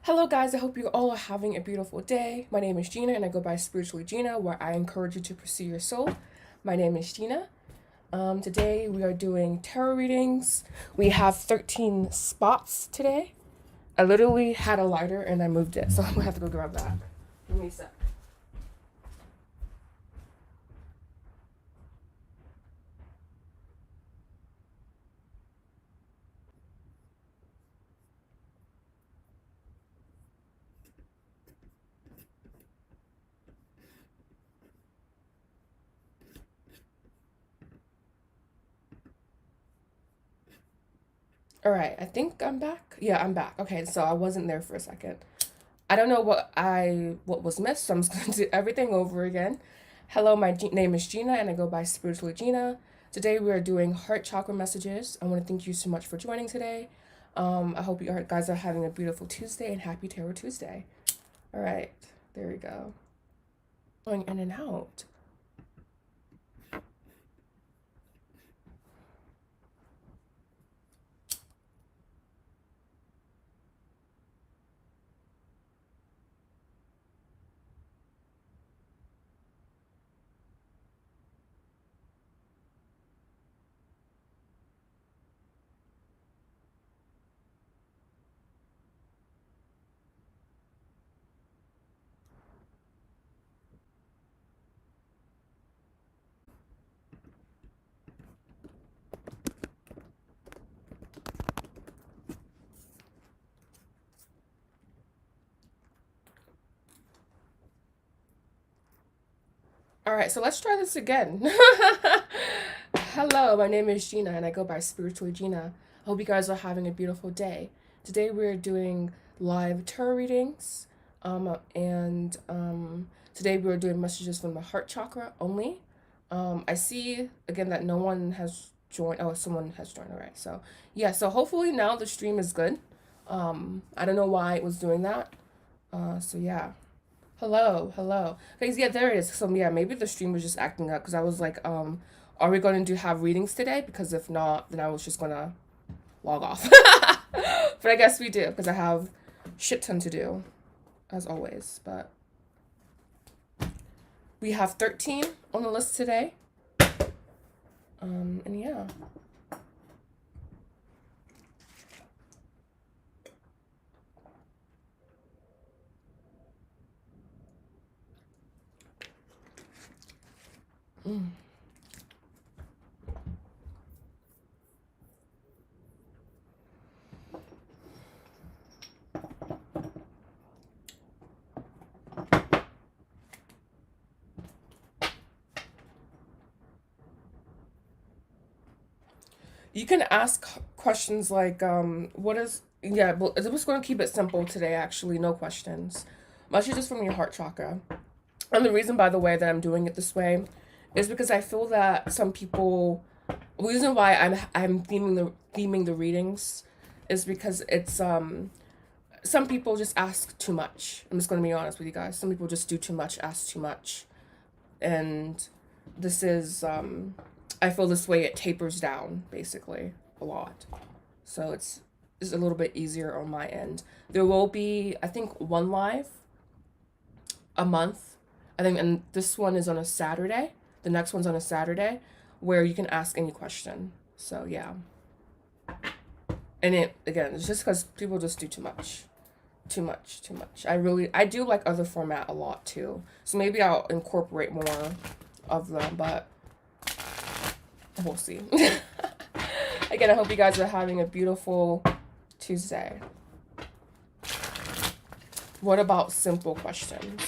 Hello guys, I hope you all are having a beautiful day. My name is Gina and I go by SpirituallyGina, where I encourage you to pursue your soul. My name is Gina. Today we are doing tarot readings. We have 13 spots today. I literally had a lighter and I moved it, so I'm gonna have to go grab that. Give me a sec. Alright, I think I'm back. Yeah, I'm back. Okay, so I wasn't there for a second. I don't know what was missed, so I'm just gonna do everything over again. Hello, my name is Gina and I go by Spiritually Gina. Today we are doing heart chakra messages. I want to thank you so much for joining today. I hope you guys are having a beautiful Tuesday and happy Tarot Tuesday. All right, there we go. Going in and out. All right, so let's try this again. Hello, my name is Gina and I go by Spiritually Gina. I hope you guys are having a beautiful day. Today we're doing live tarot readings. Today we're doing messages from the heart chakra only. I see again that no one has joined. Oh, someone has joined. All right, so yeah, so hopefully now the stream is good. I don't know why it was doing that. So yeah. Hello. Okay, yeah, there it is. So yeah, maybe the stream was just acting up because I was like, are we going to have readings today? Because if not, then I was just gonna log off. But I guess we do because I have shit ton to do, as always. But we have 13 on the list today. And yeah. You can ask questions like, what is, yeah, well, I'm just going to keep it simple today, actually, no questions. Messages from your heart chakra. And the reason, by the way, that I'm doing it this way is because I feel that some people, the reason why I'm theming the readings is because it's, some people just ask too much. I'm just going to be honest with you guys. Some people just do too much, ask too much. And this is, I feel this way it tapers down basically a lot. So it's a little bit easier on my end. There will be, I think, one live a month. I think, and this one is on a Saturday. The next one's on a Saturday where you can ask any question. So yeah. And it, again, it's just because people just do too much. Too much. I do like other format a lot too. So maybe I'll incorporate more of them, but we'll see. Again, I hope you guys are having a beautiful Tuesday. What about simple questions?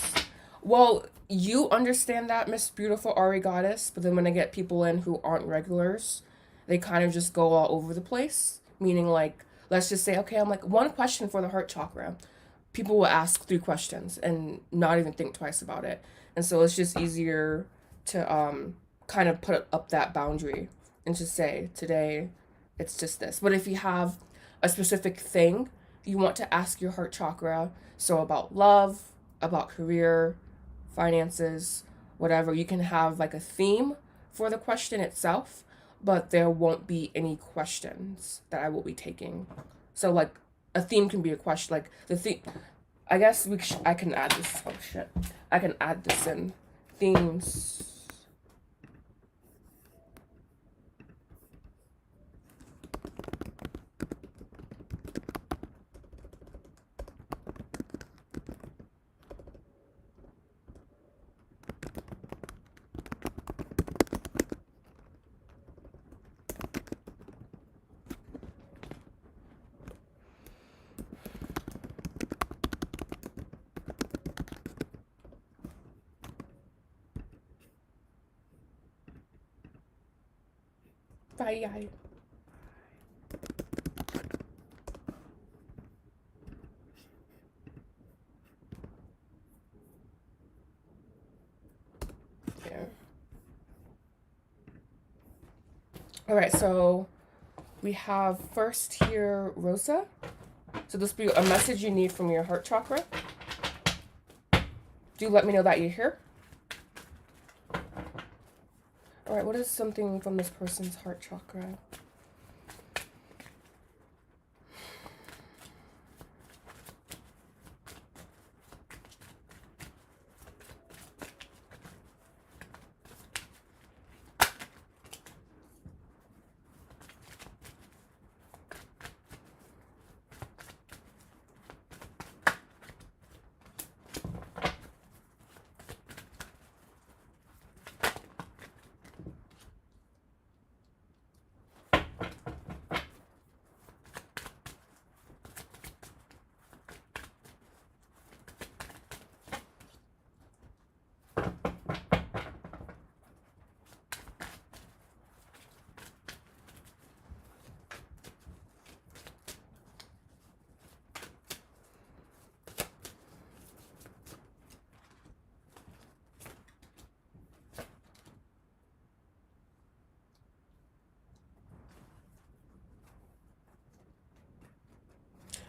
Well, you understand that, Miss Beautiful Ari Goddess, but then when I get people in who aren't regulars, they kind of just go all over the place. Meaning, like, let's just say, okay, I'm like, one question for the heart chakra. People will ask 3 questions and not even think twice about it. And so it's just easier to kind of put up that boundary and just say, today it's just this. But if you have a specific thing you want to ask your heart chakra, so about love, about career, finances, whatever, you can have like a theme for the question itself, but there won't be any questions that I will be taking. So like a theme can be a question. Like the theme, I guess I can add this. Oh shit, I can add this in themes. Bye. Yeah. All right, so we have first here Rosa. So this will be a message you need from your heart chakra. Do let me know that you're here. All right, what is something from this person's heart chakra?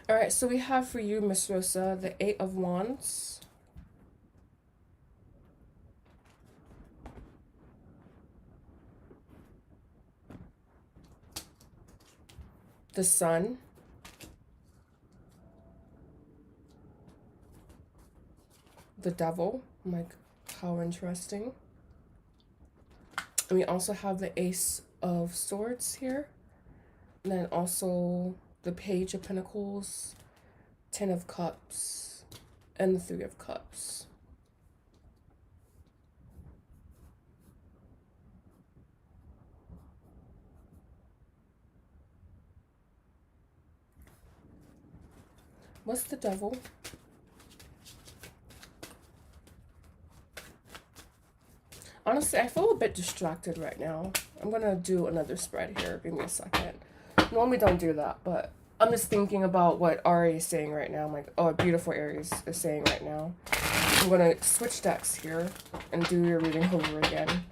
All right, so we have for you, Miss Rosa, the Eight of Wands, the Sun, the Devil. I'm like, how interesting. And we also have the Ace of Swords here, and then also the Page of Pentacles, Ten of Cups, and the Three of Cups. What's the Devil? Honestly, I feel a bit distracted right now. I'm gonna do another spread here. Give me a second. Normally don't do that, but I'm just thinking about what Ari is saying right now. I'm like, oh, beautiful Aries is saying right now. I'm gonna switch decks here and do your reading over again.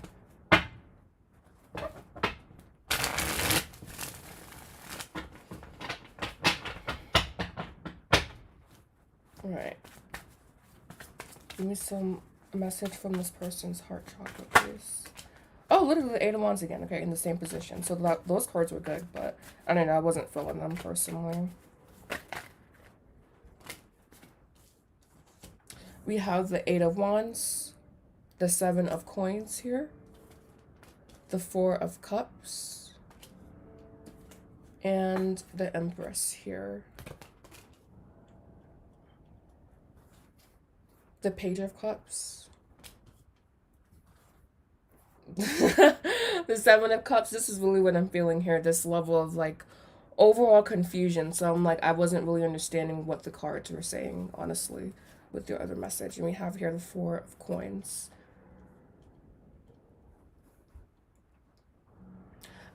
Alright. Give me some message from this person's heart chakra, please. Oh, literally the Eight of Wands again. Okay, in the same position. So those cards were good, but I don't know. I wasn't feeling them personally. We have the Eight of Wands, the Seven of Coins here, the Four of Cups, and the Empress here. The Page of Cups. The Seven of Cups. This is really what I'm feeling here. This level of like overall confusion. So I'm like, I wasn't really understanding what the cards were saying, honestly, with your other message. And we have here the Four of Coins.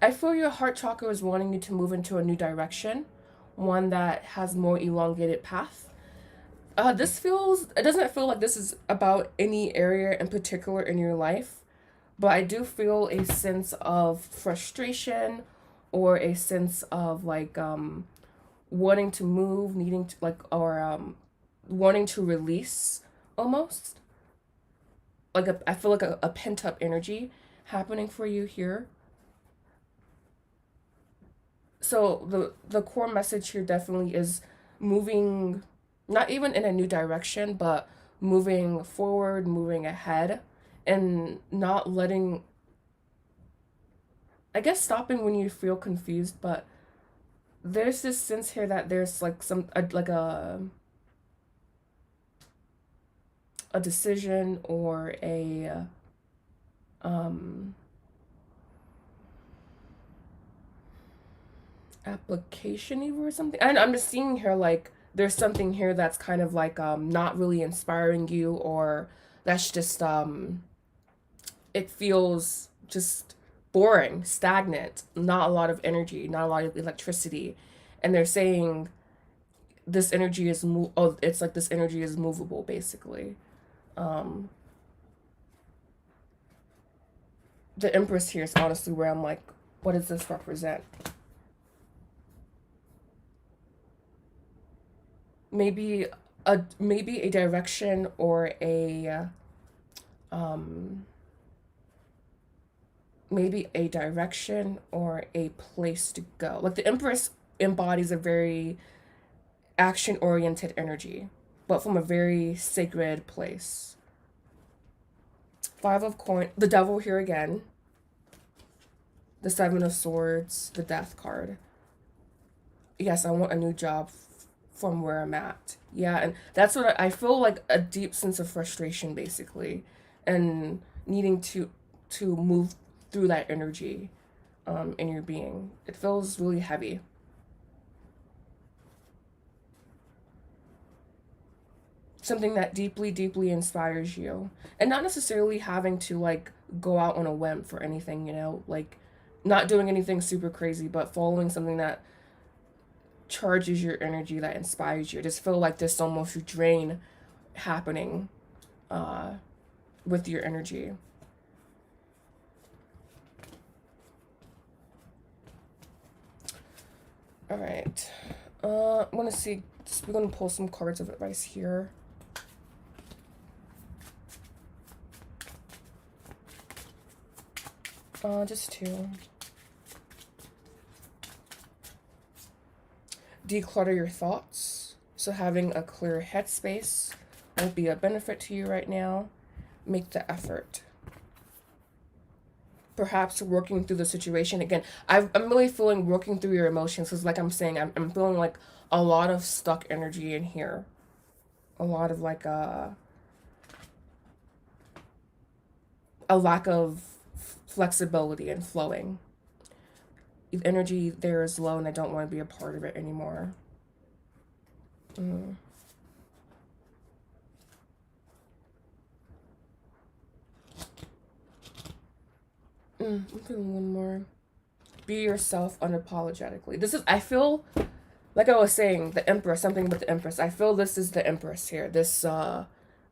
I feel your heart chakra is wanting you to move into a new direction, one that has more elongated path. It doesn't feel like this is about any area in particular in your life, but I do feel a sense of frustration or a sense of like wanting to move, needing to like, or wanting to release almost. Like I feel like a pent up energy happening for you here. So the core message here definitely is moving, not even in a new direction, but moving forward, moving ahead, and not letting, I guess, stopping when you feel confused. But there's this sense here that there's like like a decision or a um application even or something. And I'm just seeing here like there's something here that's kind of like not really inspiring you, or that's just it feels just boring, stagnant, not a lot of energy, not a lot of electricity. And they're saying this energy is it's like this energy is movable basically. um the Empress here is honestly where I'm like, what does this represent? Maybe maybe a direction or a um maybe a direction or a place to go. Like the Empress embodies a very action oriented energy, but from a very sacred place. Five of Coins, the Devil here again, the Seven of Swords, the Death card. Yes, I want a new job from where I'm at. Yeah, and that's what I feel, like a deep sense of frustration basically, and needing to move through that energy in your being. It feels really heavy. Something that deeply, deeply inspires you. And not necessarily having to like go out on a whim for anything, you know, like not doing anything super crazy, but following something that charges your energy, that inspires you. I just feel like there's almost a drain happening uh, with your energy. All right. I want to see. We're going to pull some cards of advice here. Just two. Declutter your thoughts. So having a clear headspace will be a benefit to you right now. Make the effort. Perhaps working through the situation again. I'm really feeling working through your emotions, because like I'm saying, I'm feeling like a lot of stuck energy in here. A lot of like a lack of flexibility and flowing. The energy there is low and I don't want to be a part of it anymore. I'm feeling one more. Be yourself unapologetically. This is, I feel, like I was saying, the Empress, something with the Empress. I feel this is the Empress here. This,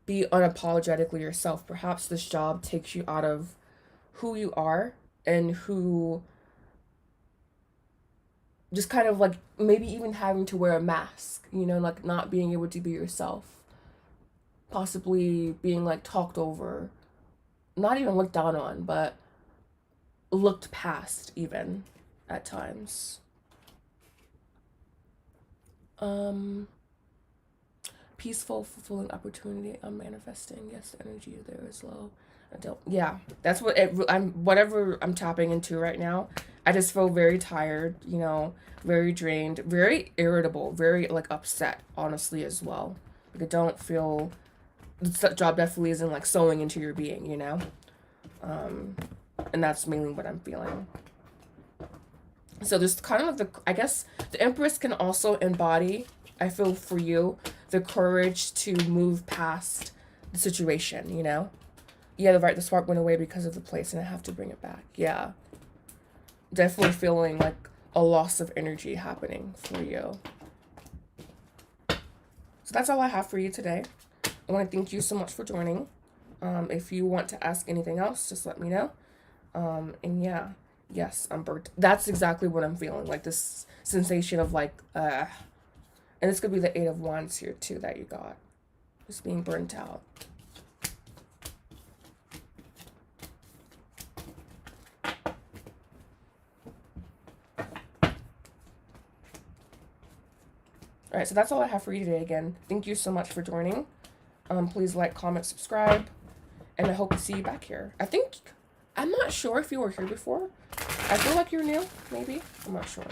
be unapologetically yourself. Perhaps this job takes you out of who you are and who, just kind of like maybe even having to wear a mask, you know, like not being able to be yourself. Possibly being like talked over, not even looked down on, but looked past even at times. Peaceful, fulfilling opportunity. I'm manifesting. Yes, the energy there is low. I don't. Yeah, that's what I'm. Whatever I'm tapping into right now. I just feel very tired. You know, very drained, very irritable, very like upset. Honestly, as well. Like I don't feel. This job definitely isn't like sewing into your being. You know. And that's mainly what I'm feeling. So there's kind of the, I guess the Empress can also embody, I feel for you, the courage to move past the situation, you know? Yeah, the spark went away because of the place and I have to bring it back. Yeah. Definitely feeling like a loss of energy happening for you. So that's all I have for you today. I want to thank you so much for joining. If you want to ask anything else, just let me know. And yeah, yes, I'm burnt. That's exactly what I'm feeling. Like this sensation of like, and this could be the Eight of Wands here too that you got. Just being burnt out. All right, so that's all I have for you today. Again, thank you so much for joining. Please like, comment, subscribe, and I hope to see you back here. I'm not sure if you were here before. I feel like you're new, maybe. I'm not sure.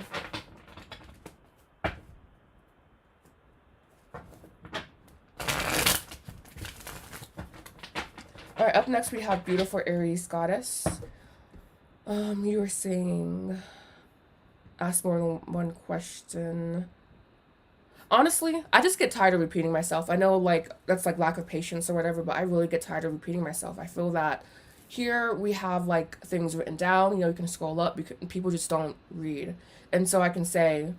All right, up next we have beautiful Aries goddess. You were saying, ask more than one question. Honestly, I just get tired of repeating myself. I know, like, that's like lack of patience or whatever, but I really get tired of repeating myself. I feel that here we have like things written down. You know, you can scroll up because people just don't read, and so I can say,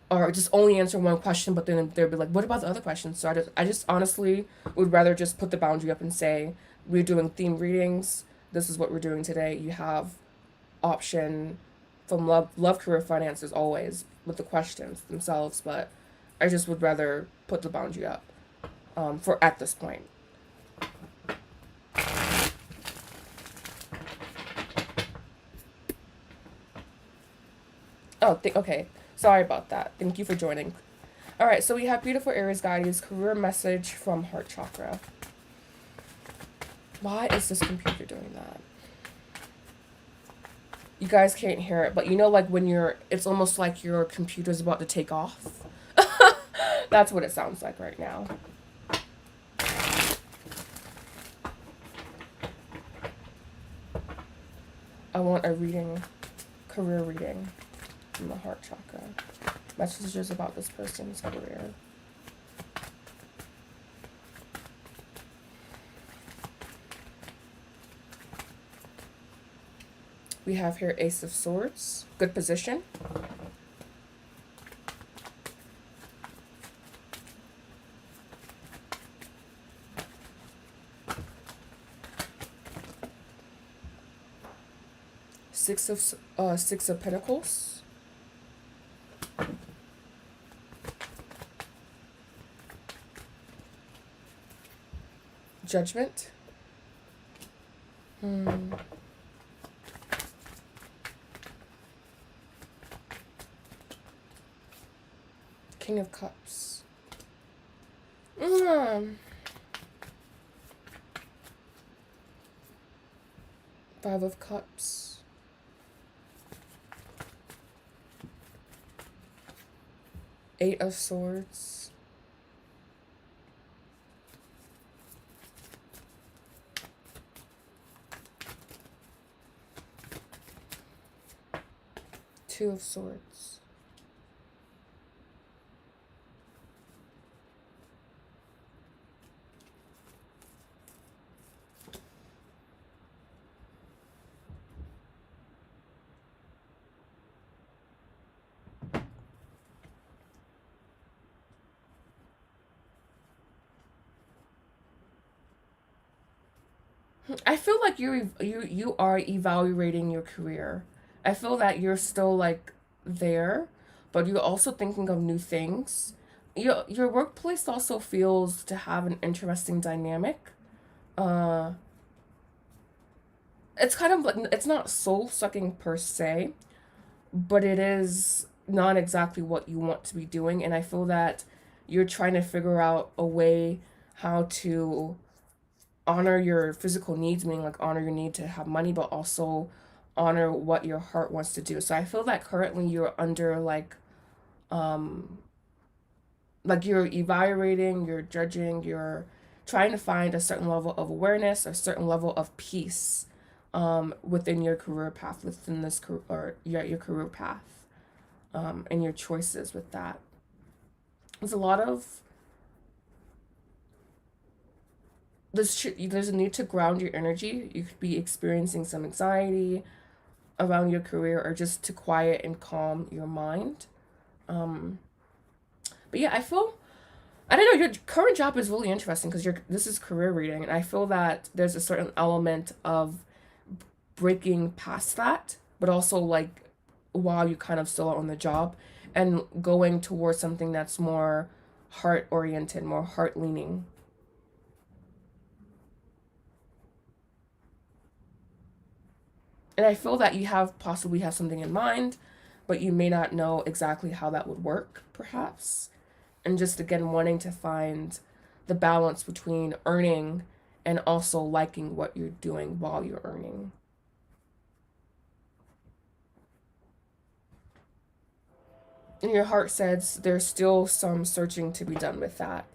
or just only answer one question, but then they'll be like, "What about the other questions?" So I just honestly would rather just put the boundary up and say, "We're doing theme readings. This is what we're doing today. You have option from love, career, finances always with the questions themselves, but I just would rather put the boundary up for at this point." Oh, okay. Sorry about that. Thank you for joining. All right, so we have beautiful Aries guides, career message from heart chakra. Why is this computer doing that? You guys can't hear it, but you know, like when it's almost like your computer's about to take off. That's what it sounds like right now. I want a reading, career reading from the heart chakra. Messages about this person's career. We have here Ace of Swords. Good position. Six of Pentacles. Judgment. King of Cups. Five of Cups. Eight of Swords. Two of Swords. I feel like you are evaluating your career. I feel that you're still like there, but you're also thinking of new things. Your workplace also feels to have an interesting dynamic. Uh it's kind of like, it's not soul sucking per se, but it is not exactly what you want to be doing, and I feel that you're trying to figure out a way how to honor your physical needs, meaning like honor your need to have money, but also honor what your heart wants to do. So I feel that currently you're under um like you're evaluating, you're judging, you're trying to find a certain level of awareness, a certain level of peace within your career path, within this or your career path, and your choices with that. There's a lot of there's a need to ground your energy. You could be experiencing some anxiety around your career, or just to quiet and calm your mind. Um, but yeah, I don't know, your current job is really interesting because this is career reading, and I feel that there's a certain element of breaking past that, but also like while you kind of still are on the job and going towards something that's more heart oriented, more heart leaning. And I feel that you possibly have something in mind, but you may not know exactly how that would work, perhaps. And just again, wanting to find the balance between earning and also liking what you're doing while you're earning. And your heart says there's still some searching to be done with that.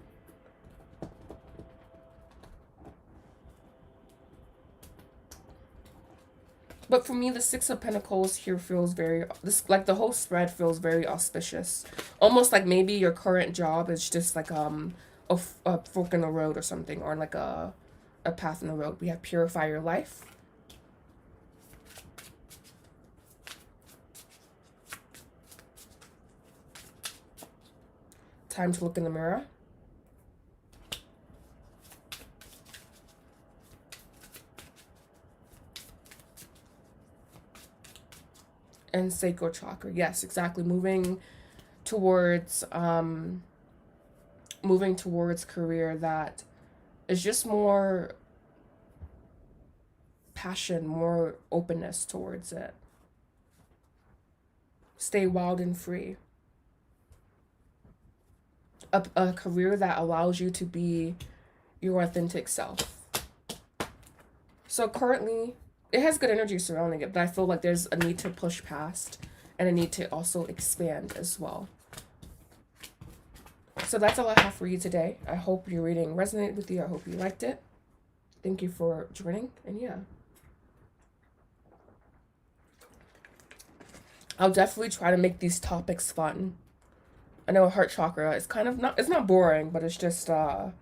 But for me, the Six of Pentacles here feels very, this, like the whole spread feels very auspicious. Almost like maybe your current job is just like a fork in the road or something, or like a path in the road. We have purify your life. Time to look in the mirror. And sacral chakra. Yes, exactly. Moving towards career that is just more passion, more openness towards it. Stay wild and free. A career that allows you to be your authentic self. So currently, it has good energy surrounding it, but I feel like there's a need to push past and a need to also expand as well. So that's all I have for you today. I hope your reading resonated with you. I hope you liked it. Thank you for joining, and yeah. I'll definitely try to make these topics fun. I know heart chakra is kind of not, it's not boring, but it's just not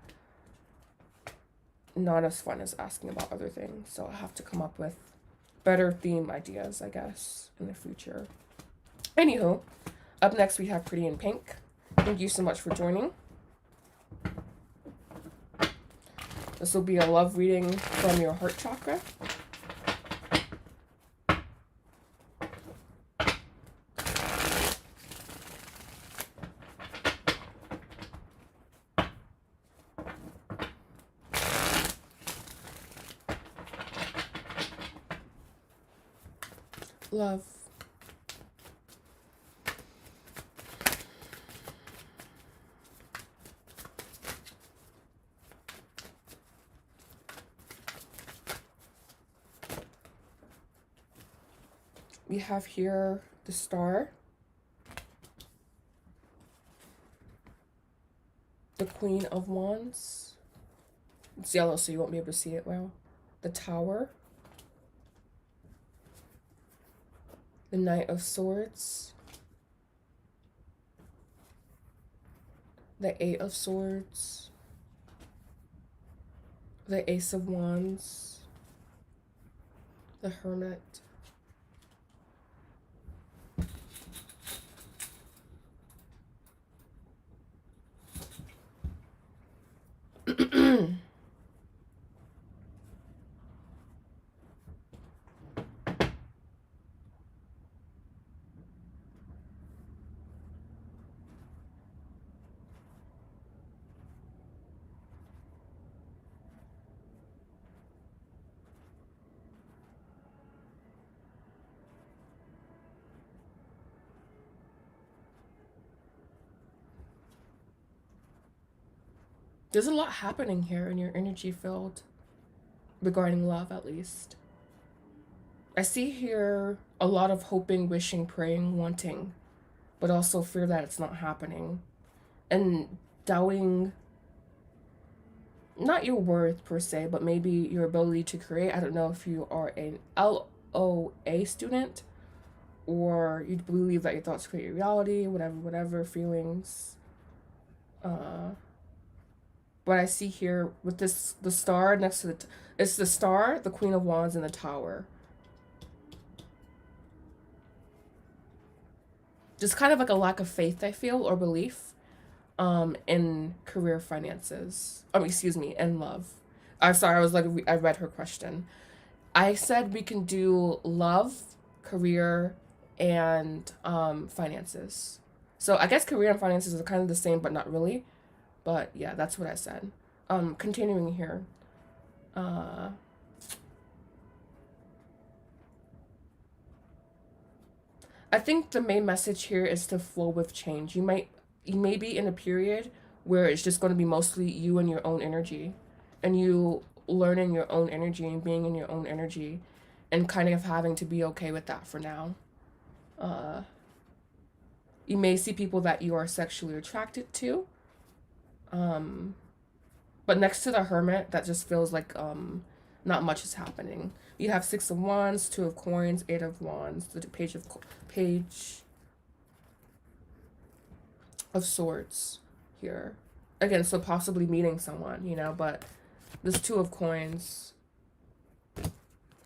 as fun as asking about other things. So I have to come up with better theme ideas, I guess, in the future. Anywho, up next we have Pretty in Pink. Thank you so much for joining. This will be a love reading from your heart chakra. Love. We have here the Star, the Queen of Wands. It's yellow, so you won't be able to see it well. The Tower, the Knight of Swords, the Eight of Swords, the Ace of Wands, the Hermit, There's a lot happening here in your energy field regarding love, at least. I see here a lot of hoping, wishing, praying, wanting, but also fear that it's not happening. And doubting, not your worth per se, but maybe your ability to create. I don't know if you are an LOA student or you believe that your thoughts create your reality, whatever feelings. But I see here with this, the Star next to it's the Star, the Queen of Wands, and the Tower. Just kind of like a lack of faith, I feel, or belief in career, finances. Excuse me, and love. I'm sorry, I read her question. I said we can do love, career, and finances. So I guess career and finances are kind of the same, but not really. But yeah, that's what I said. Continuing here. I think the main message here is to flow with change. You may be in a period where it's just going to be mostly you and your own energy, and you learning your own energy and being in your own energy, and kind of having to be okay with that for now. Uh, you may see people that you are sexually attracted to, um, but next to the Hermit, that just feels like not much is happening. You have Six of Wands, Two of Coins, Eight of Wands, the Page of Swords here. Again, so possibly meeting someone, you know, but this Two of Coins,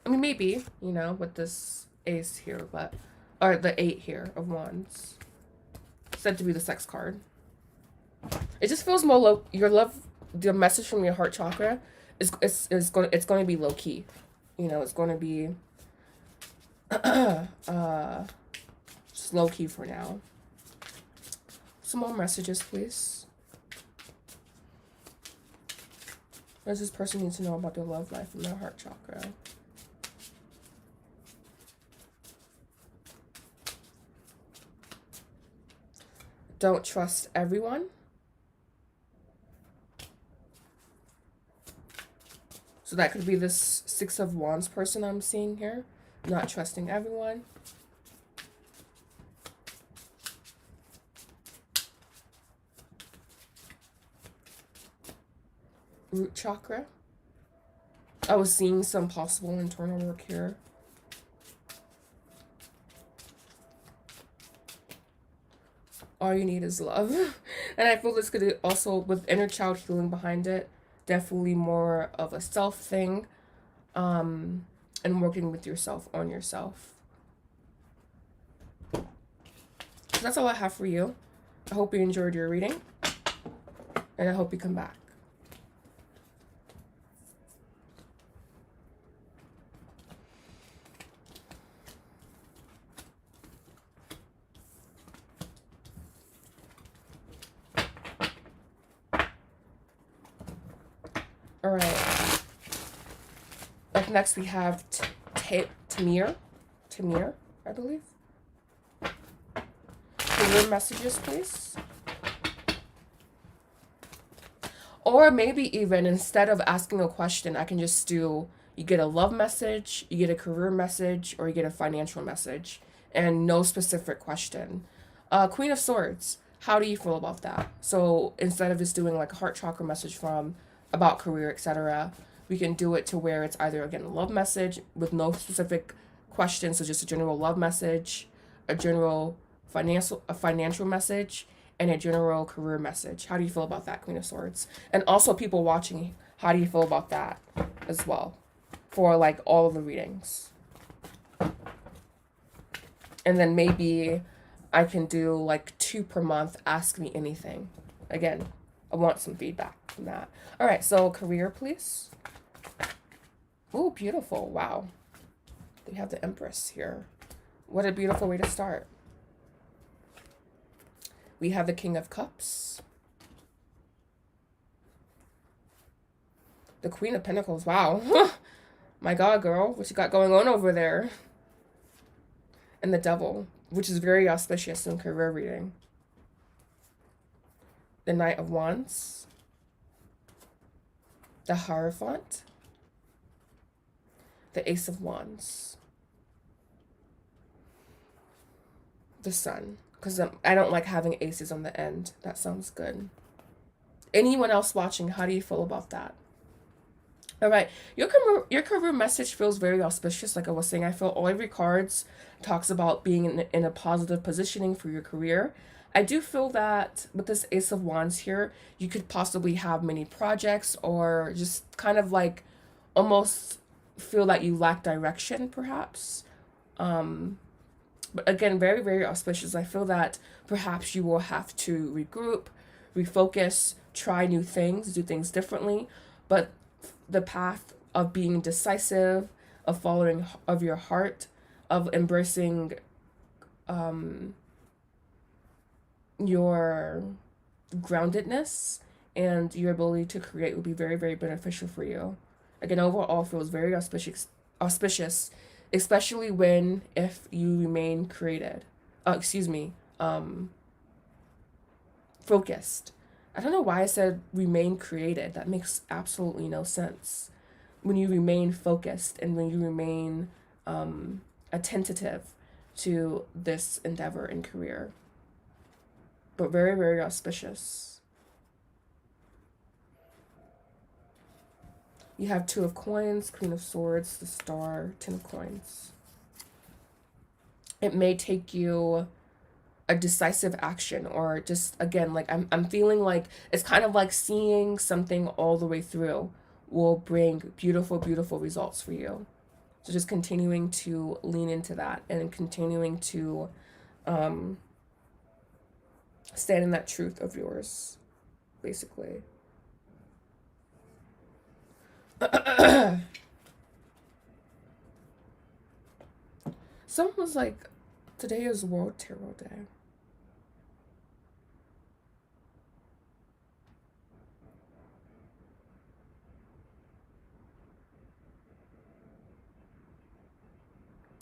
I mean, maybe, you know, with this Ace here, but, or the Eight here of Wands, said to be the sex card. It just feels more low. Your love, the message from your heart chakra is going to be low key. You know, it's going to be just low key for now. Some more messages, please. What does this person need to know about their love life and their heart chakra? Don't trust everyone. So that could be this Six of Wands person I'm seeing here. Not trusting everyone. Root chakra. I was seeing some possible internal work here. All you need is love. And I feel this could also, with inner child healing behind it, definitely more of a self thing, and working with yourself on yourself. So that's all I have for you. I hope you enjoyed your reading, and I hope you come back. All right. Up next, we have Tamir, I believe. Your messages, please. Or maybe even instead of asking a question, I can just do, you get a love message, you get a career message, or you get a financial message, and no specific question. Queen of Swords, how do you feel about that? So instead of just doing like a heart chakra message from about career, etc., we can do it to where it's either, again, a love message with no specific questions, so just a general love message, a general financial message, and a general career message. How do you feel about that, Queen of Swords? And also people watching, how do you feel about that as well for like all of the readings? And then maybe I can do like 2 per month, ask me anything. Again, I want some feedback from that. All right, so career, please. Oh, beautiful. Wow. We have the Empress here. What a beautiful way to start. We have the King of Cups. The Queen of Pentacles. Wow. My God, girl. What you got going on over there? And the Devil, which is very auspicious in career reading. The Knight of Wands. The Hierophant. The Ace of Wands. The Sun. Because I don't like having aces on the end. That sounds good. Anyone else watching, how do you feel about that? All right. Your career message feels very auspicious. Like I was saying, I feel all every cards talks about being in a positive positioning for your career. I do feel that with this Ace of Wands here, you could possibly have many projects or just kind of like almost feel that you lack direction, perhaps. But again, very, very auspicious. I feel that perhaps you will have to regroup, refocus, try new things, do things differently. But the path of being decisive, of following of your heart, of embracing your groundedness and your ability to create will be very, very beneficial for you. Again, overall feels very auspicious, especially when if you remain created. excuse me, focused. I don't know why I said remain created. That makes absolutely no sense. When you remain focused and when you remain attentive to this endeavor and career. But very, very auspicious. You have 2 of coins, Queen of Swords, the Star, 10 of coins. It may take you a decisive action, or just, again, like I'm feeling like it's kind of like seeing something all the way through will bring beautiful, beautiful results for you. So just continuing to lean into that and continuing to stand in that truth of yours, basically. Someone was like, today is World Tarot Day.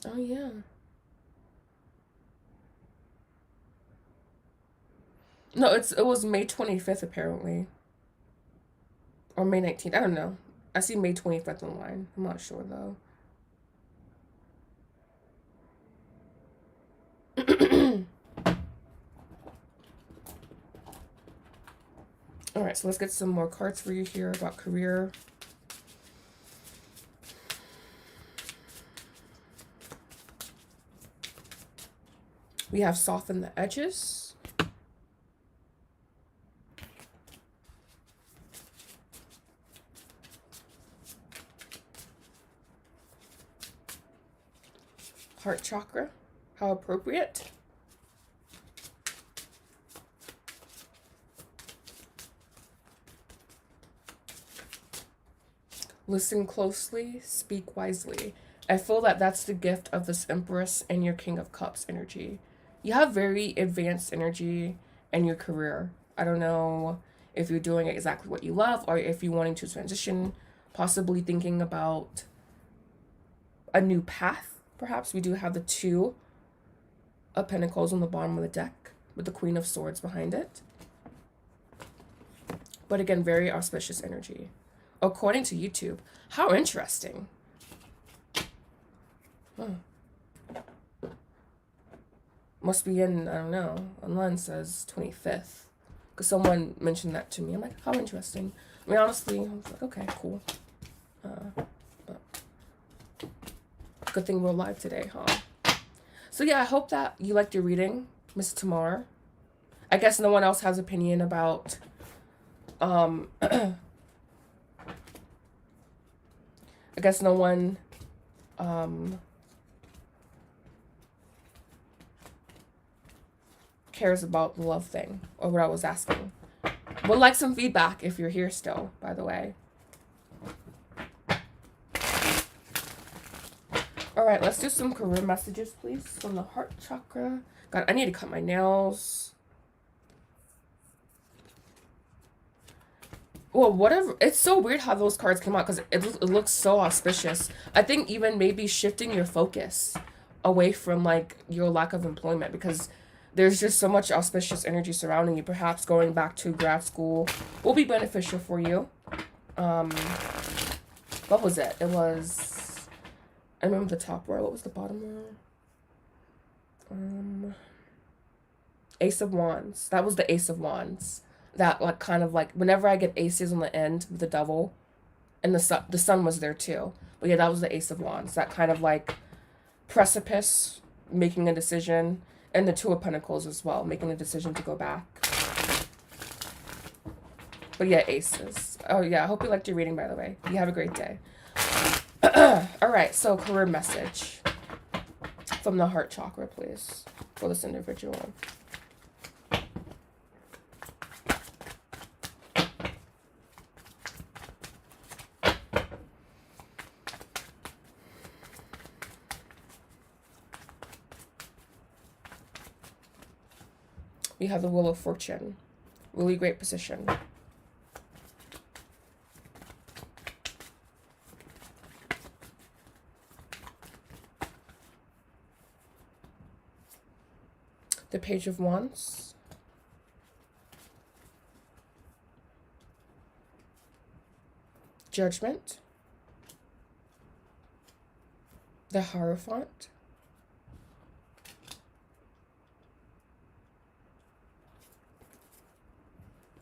Oh, yeah. No, it was May 25th, apparently. Or May 19th. I don't know. I see May 25th online. I'm not sure, though. All right, so let's get some more cards for you here about career. We have soften the edges. Heart chakra. How appropriate. Listen closely, speak wisely. I feel that that's the gift of this Empress and your King of Cups energy. You have very advanced energy in your career. I don't know if you're doing exactly what you love, or if you're wanting to transition, possibly thinking about a new path. Perhaps we do have the 2 of Pentacles on the bottom of the deck with the Queen of Swords behind it. But again, very auspicious energy. According to YouTube. How interesting. Huh. Must be in, I don't know. Online says 25th. Because someone mentioned that to me. I'm like, how interesting. I mean, honestly, I was like, okay, cool. But good thing we're live today, huh? So yeah, I hope that you liked your reading, Miss Tamar. I guess no one else has opinion about I guess no one cares about the love thing, or what I was asking. Would like some feedback if you're here still, by the way. All right, let's do some career messages, please, from the heart chakra. God, I need to cut my nails. Well, whatever. It's so weird how those cards came out, because it looks so auspicious. I think even maybe shifting your focus away from, like, your lack of employment, because there's just so much auspicious energy surrounding you. Perhaps going back to grad school will be beneficial for you. What was it? It was, I remember the top row. What was the bottom row? Ace of Wands. That was the Ace of Wands. That, like, kind of like, whenever I get aces on the end with the devil, and the sun was there too. But yeah, that was the Ace of Wands. That kind of like precipice, making a decision. And the 2 of Pentacles as well, making a decision to go back. But yeah, aces. Oh yeah, I hope you liked your reading, by the way. You have a great day. All right, so career message from the heart chakra, please, for this individual. We have the Wheel of Fortune. Really great position. The Page of Wands. Judgment. The Hierophant.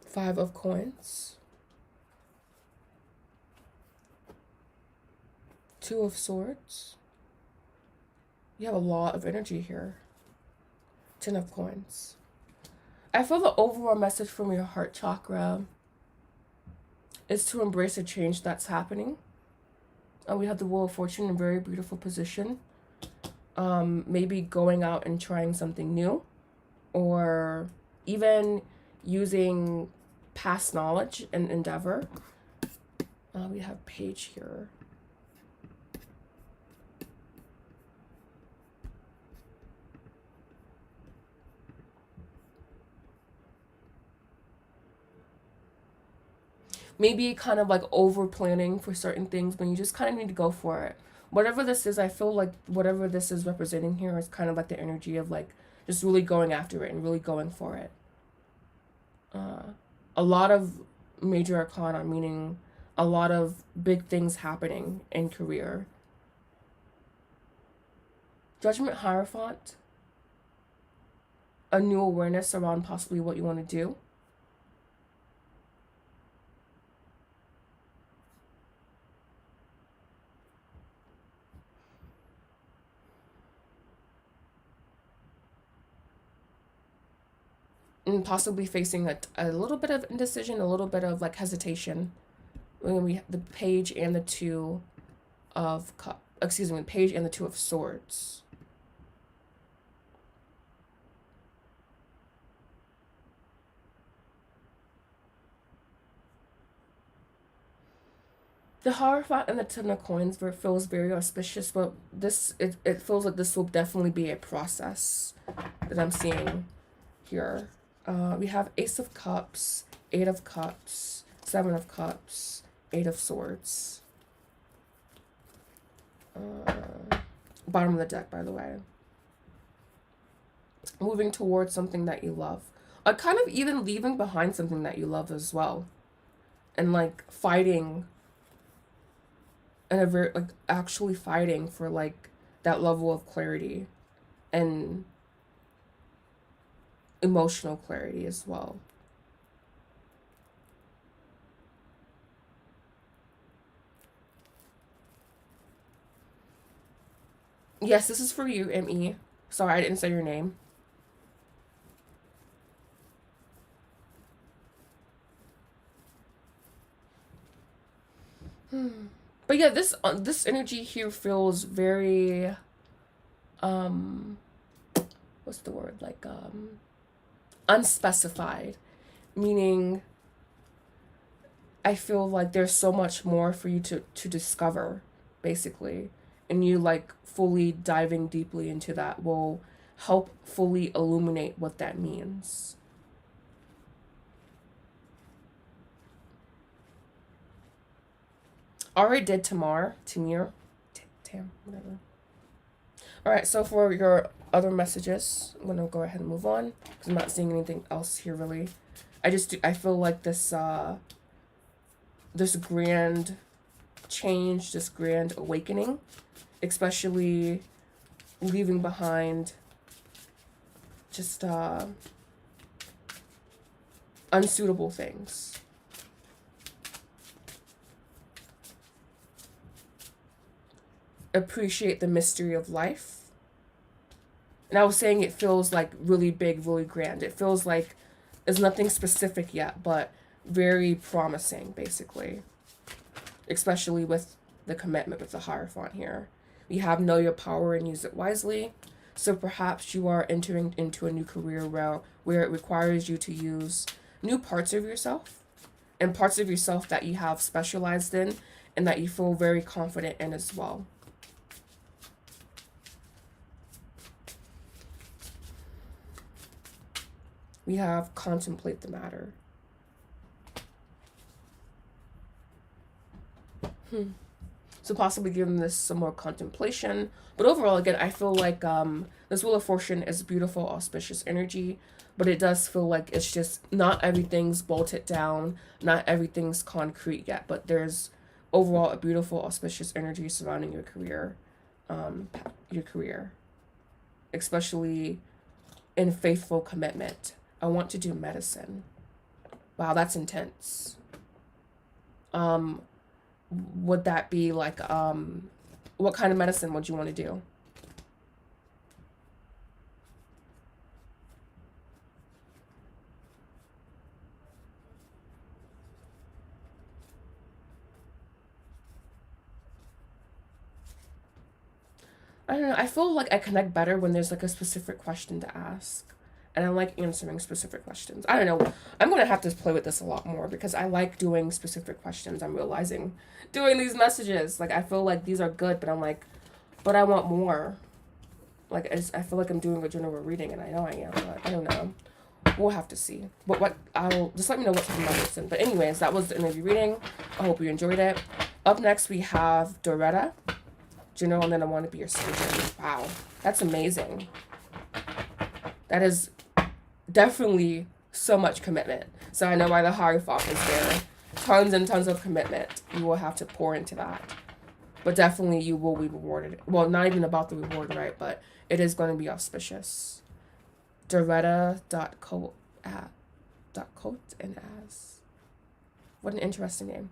Five of Coins. Two of Swords. You have a lot of energy here. 10 of Coins. I feel the overall message from your heart chakra is to embrace a change that's happening. And we have the Wheel of Fortune in a very beautiful position. Maybe going out and trying something new, or even using past knowledge and endeavor. We have Page here. Maybe kind of like over planning for certain things when you just kind of need to go for it. Whatever this is, I feel like whatever this is representing here is kind of like the energy of like just really going after it and really going for it. A lot of major arcana, meaning a lot of big things happening in career. Judgment, Hierophant. A new awareness around possibly what you want to do. And possibly facing a little bit of indecision, a little bit of like hesitation. When we have the Page and the Two of the Page and the Two of Swords. The Hierophant and the 10 of Coins feels very auspicious, but it feels like this will definitely be a process that I'm seeing here. We have Ace of Cups, 8 of Cups, 7 of Cups, 8 of Swords. Bottom of the deck, by the way. Moving towards something that you love. Kind of even leaving behind something that you love as well. And like fighting, and a very like actually fighting for like that level of clarity and emotional clarity as well. Yes, this is for you, M.E. Sorry, I didn't say your name. But yeah, this energy here feels very what's the word, like unspecified, meaning I feel like there's so much more for you to discover, basically, and you like fully diving deeply into that will help fully illuminate what that means. Already did Tamir, Tam, whatever. All right, so for your other messages, I'm gonna go ahead and move on because I'm not seeing anything else here really. I feel like this this grand change, this grand awakening, especially leaving behind just unsuitable things. Appreciate the mystery of life. And I was saying it feels like really big, really grand. It feels like there's nothing specific yet, but very promising, basically. Especially with the commitment with the Hierophant here. We have know your power and use it wisely. So perhaps you are entering into a new career where it requires you to use new parts of yourself and parts of yourself that you have specialized in and that you feel very confident in as well. We have contemplate the matter. So possibly giving this some more contemplation. But overall, again, I feel like this Wheel of Fortune is beautiful, auspicious energy. But it does feel like it's just not everything's bolted down. Not everything's concrete yet. But there's overall a beautiful, auspicious energy surrounding your career. Your career. Especially in faithful commitment. I want to do medicine. Wow, that's intense. Would that be like, what kind of medicine would you want to do? I don't know. I feel like I connect better when there's like a specific question to ask. And I like answering specific questions. I don't know. I'm going to have to play with this a lot more because I like doing specific questions. I'm realizing doing these messages. Like, I feel like these are good, but I'm like, but I want more. Like, I feel like I'm doing a general reading, and I know I am, but I don't know. We'll have to see. But what I'll just let me know what's on my listen. But anyways, that was the energy reading. I hope you enjoyed it. Up next, we have Doretta. General, and then I want to be your surgeon. Wow, that's amazing. That is definitely so much commitment. So I know why the Hierophant is there. Tons and tons of commitment. You will have to pour into that. But definitely you will be rewarded. Well, not even about the reward, right? But it is going to be auspicious. Doretta.coat and as. What an interesting name.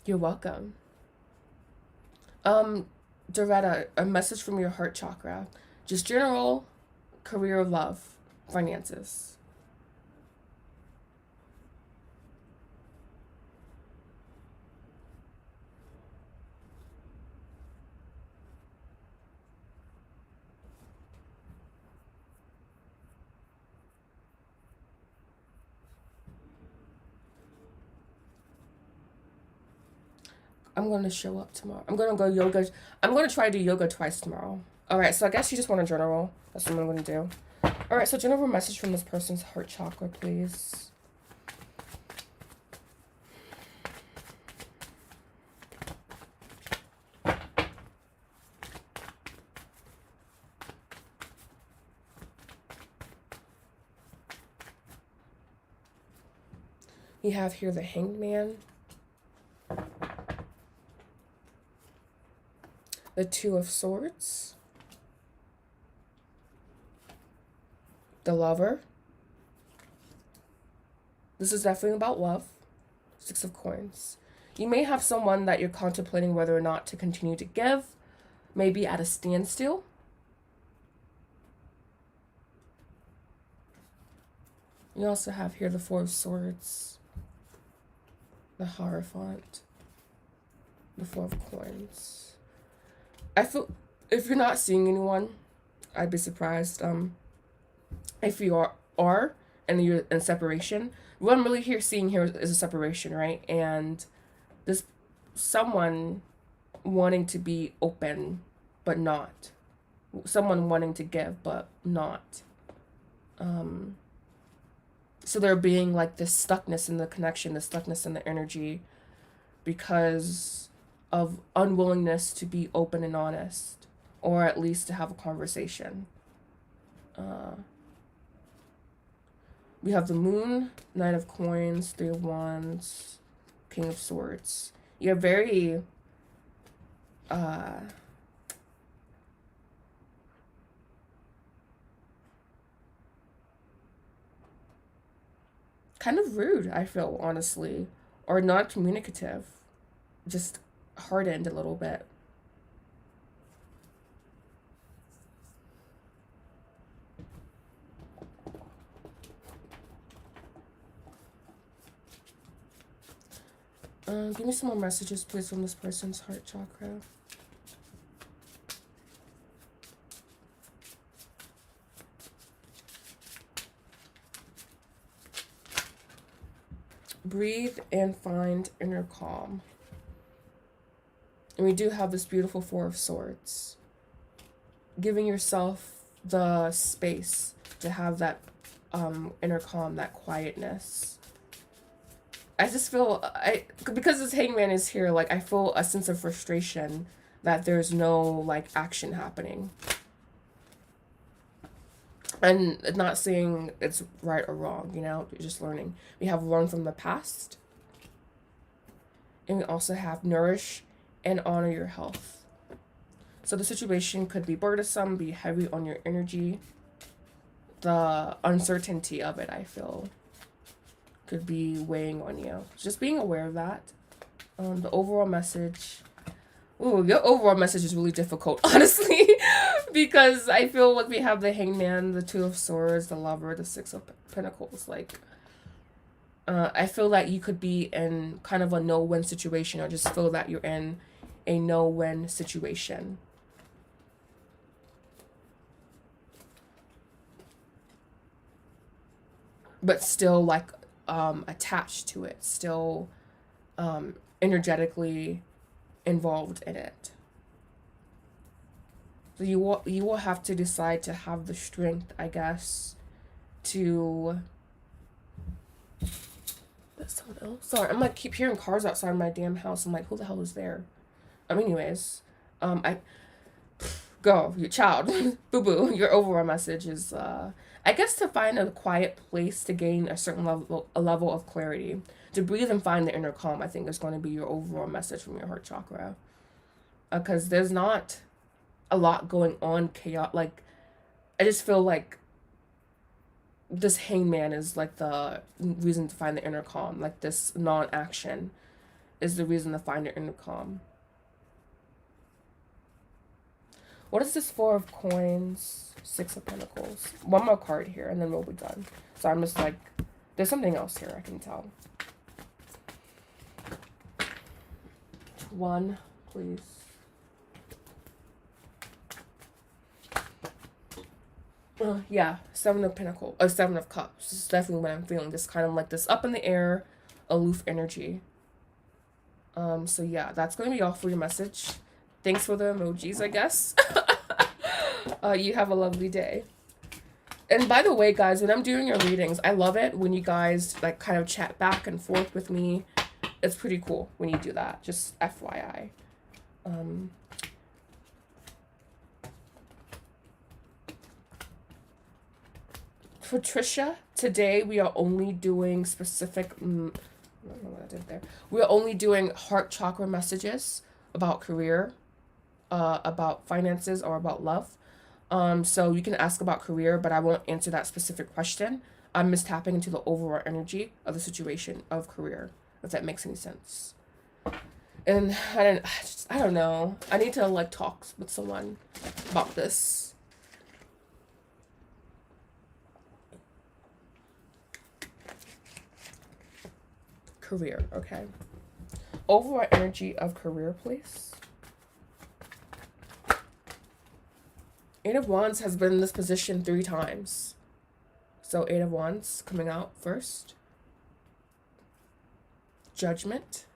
You're welcome. Doretta, a message from your heart chakra. Just general career, love, finances. I'm going to show up tomorrow. I'm going to go yoga. I'm going to try to do yoga twice tomorrow. All right, so I guess you just want a general. That's what I'm going to do. All right, so general message from this person's heart chakra, please. You have here the Hanged Man. The Two of Swords. The Lover. This is definitely about love. Six of Coins. You may have someone that you're contemplating whether or not to continue to give. Maybe at a standstill. You also have here the Four of Swords. The Hierophant. The Four of Coins. I feel if you're not seeing anyone, I'd be surprised. If you are and you're in separation, what I'm really seeing here is a separation, right? And this someone wanting to be open, but not. Someone wanting to give, but not. So there being like this stuckness in the connection, this stuckness in the energy, because of unwillingness to be open and honest, or at least to have a conversation. We have the Moon, Knight of Coins, Three of Wands, King of Swords. You're very kind of rude, I feel, honestly, or not communicative, just hardened a little bit. Give me some more messages, please, from this person's heart chakra. Breathe and find inner calm. And we do have this beautiful Four of Swords. Giving yourself the space to have that inner calm, that quietness. I just feel, because this hangman is here, like, I feel a sense of frustration that there's no, like, action happening. And not saying it's right or wrong, you know, you're just learning. We have learn from the past. And we also have nourish and honor your health. So the situation could be burdensome, be heavy on your energy. The uncertainty of it, I feel, could be weighing on you. Just being aware of that. The overall message. Ooh, your overall message is really difficult, honestly, because I feel like we have the Hangman, the Two of Swords, the Lover, the Six of Pentacles. Like, I feel that you could be in kind of a no-win situation, or just feel that you're in a no-win situation. But still, like, attached to it, still energetically involved in it. So you will have to decide to have the strength, I guess, to... That's someone else. Sorry, I'm like keep hearing cars outside my damn house. I'm like, who the hell is there? Anyways, go, your child, boo boo. Your overall message is, I guess, to find a quiet place to gain a certain level of clarity, to breathe and find the inner calm. I think is going to be your overall message from your heart chakra, because there's not a lot going on. Like, I just feel like this hangman is like the reason to find the inner calm. Like, this non-action is the reason to find the inner calm. What is this Four of Coins, Six of Pentacles? One more card here, and then we'll be done. So I'm just like, there's something else here, I can tell. One, please. Yeah, Seven of Pentacles, or Seven of Cups. This is definitely what I'm feeling. This kind of like this up in the air, aloof energy. So yeah, that's going to be all for your message. Thanks for the emojis, I guess. You have a lovely day. And by the way, guys, when I'm doing your readings, I love it when you guys like kind of chat back and forth with me. It's pretty cool when you do that. Just FYI. For Trisha, today we are only doing specific... I don't know what I did there. We're only doing heart chakra messages about career, about finances, or about love. So you can ask about career, but I won't answer that specific question. I'm just tapping into the overall energy of the situation of career, if that makes any sense. And I don't know. I need to like talk with someone about this. Career, okay. Overall energy of career, please. Eight of Wands has been in this position 3 times. So Eight of Wands coming out first. Judgment.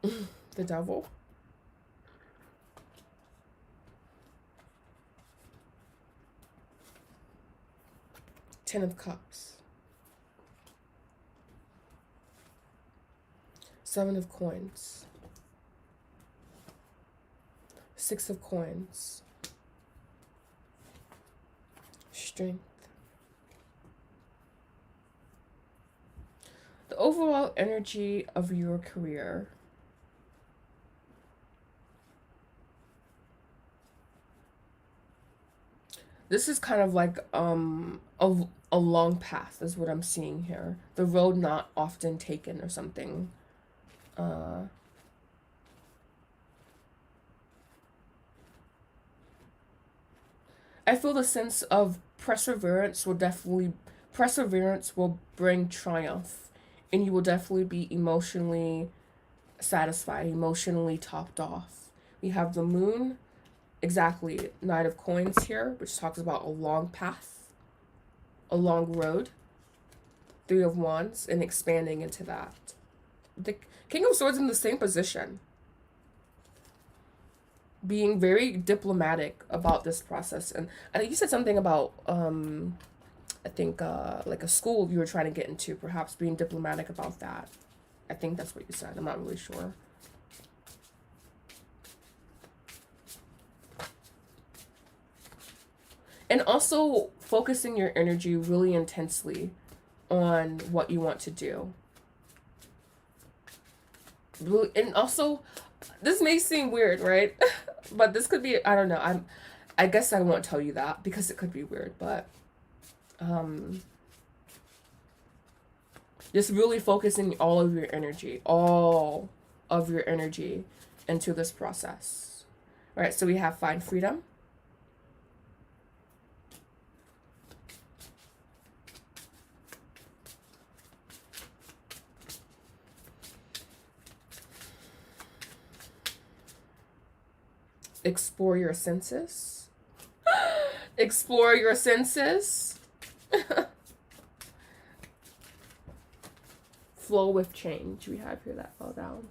The Devil. Ten of Cups. Seven of Coins. Six of Coins. Strength. The overall energy of your career. This is kind of like a long path is what I'm seeing here. The road not often taken or something. I feel the sense of perseverance will bring triumph, and you will definitely be emotionally satisfied, emotionally topped off. We have the Moon, exactly, Knight of Coins here, which talks about a long path, a long road. Three of Wands, and expanding into that. The King of Swords in the same position. being very diplomatic about this process. And I think you said something about I think like a school you were trying to get into, perhaps being diplomatic about that. I think that's what you said. I'm not really sure. And also focusing your energy really intensely on what you want to do. And also, this may seem weird, right? But this could be, I don't know. I guess I won't tell you that because it could be weird, but just really focusing all of your energy into this process. All right, so we have find freedom. Explore your senses. Explore your senses. Flow with change. We have here that fell down.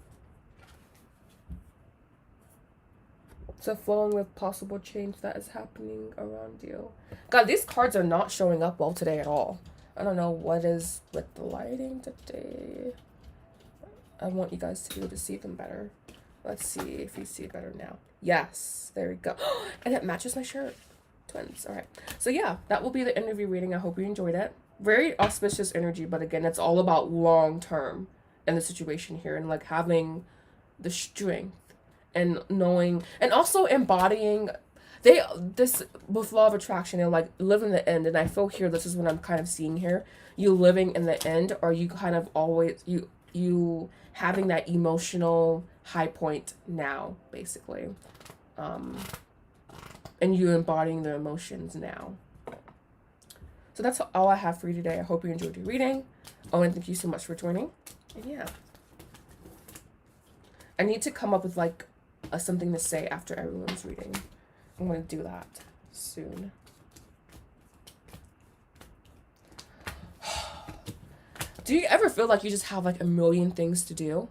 So flowing with possible change that is happening around you. God, these cards are not showing up well today at all. I don't know what is with the lighting today. I want you guys to be able to see them better. Let's see if you see it better now. Yes, there we go. And it matches my shirt. Twins. All right. So yeah, that will be the interview reading. I hope you enjoyed it. Very auspicious energy, but again, it's all about long term in the situation here, and like having the strength and knowing and also embodying this with law of attraction and like live in the end. And I feel here this is what I'm kind of seeing here. You living in the end, or you kind of always you having that emotional high point now, basically. And you embodying the emotions now. So that's all I have for you today. I hope you enjoyed your reading. Oh, and thank you so much for joining. And yeah. I need to come up with like something to say after everyone's reading. I'm going to do that soon. Do you ever feel like you just have like a million things to do?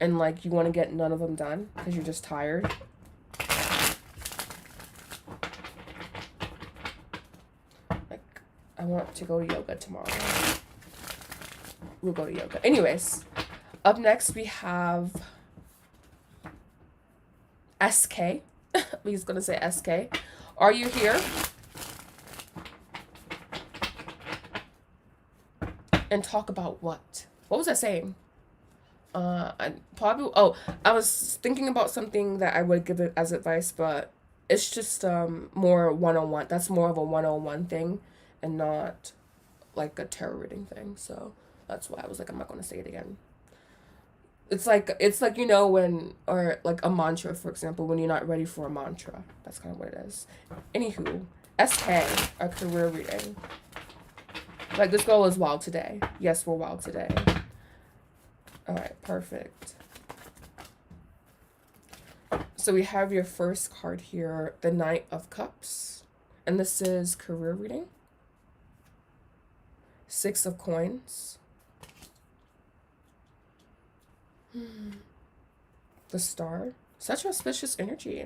And like you want to get none of them done because you're just tired? Like, I want to go to yoga tomorrow. We'll go to yoga. Anyways, up next we have SK. We're just going to say SK. Are you here? And talk about what? What was I saying? I was thinking about something that I would give it as advice, but it's just more one-on-one. That's more of a one-on-one thing and not like a tarot reading thing. So that's why I was like, I'm not going to say it again. It's like, you know, when, or like a mantra, for example, when you're not ready for a mantra. That's kind of what it is. Anywho, SK, a career reading. Like, this girl is wild today. Yes, we're wild today. All right, perfect. So we have your first card here, the Knight of Cups. And this is career reading. Six of Coins. The Star. Such auspicious energy.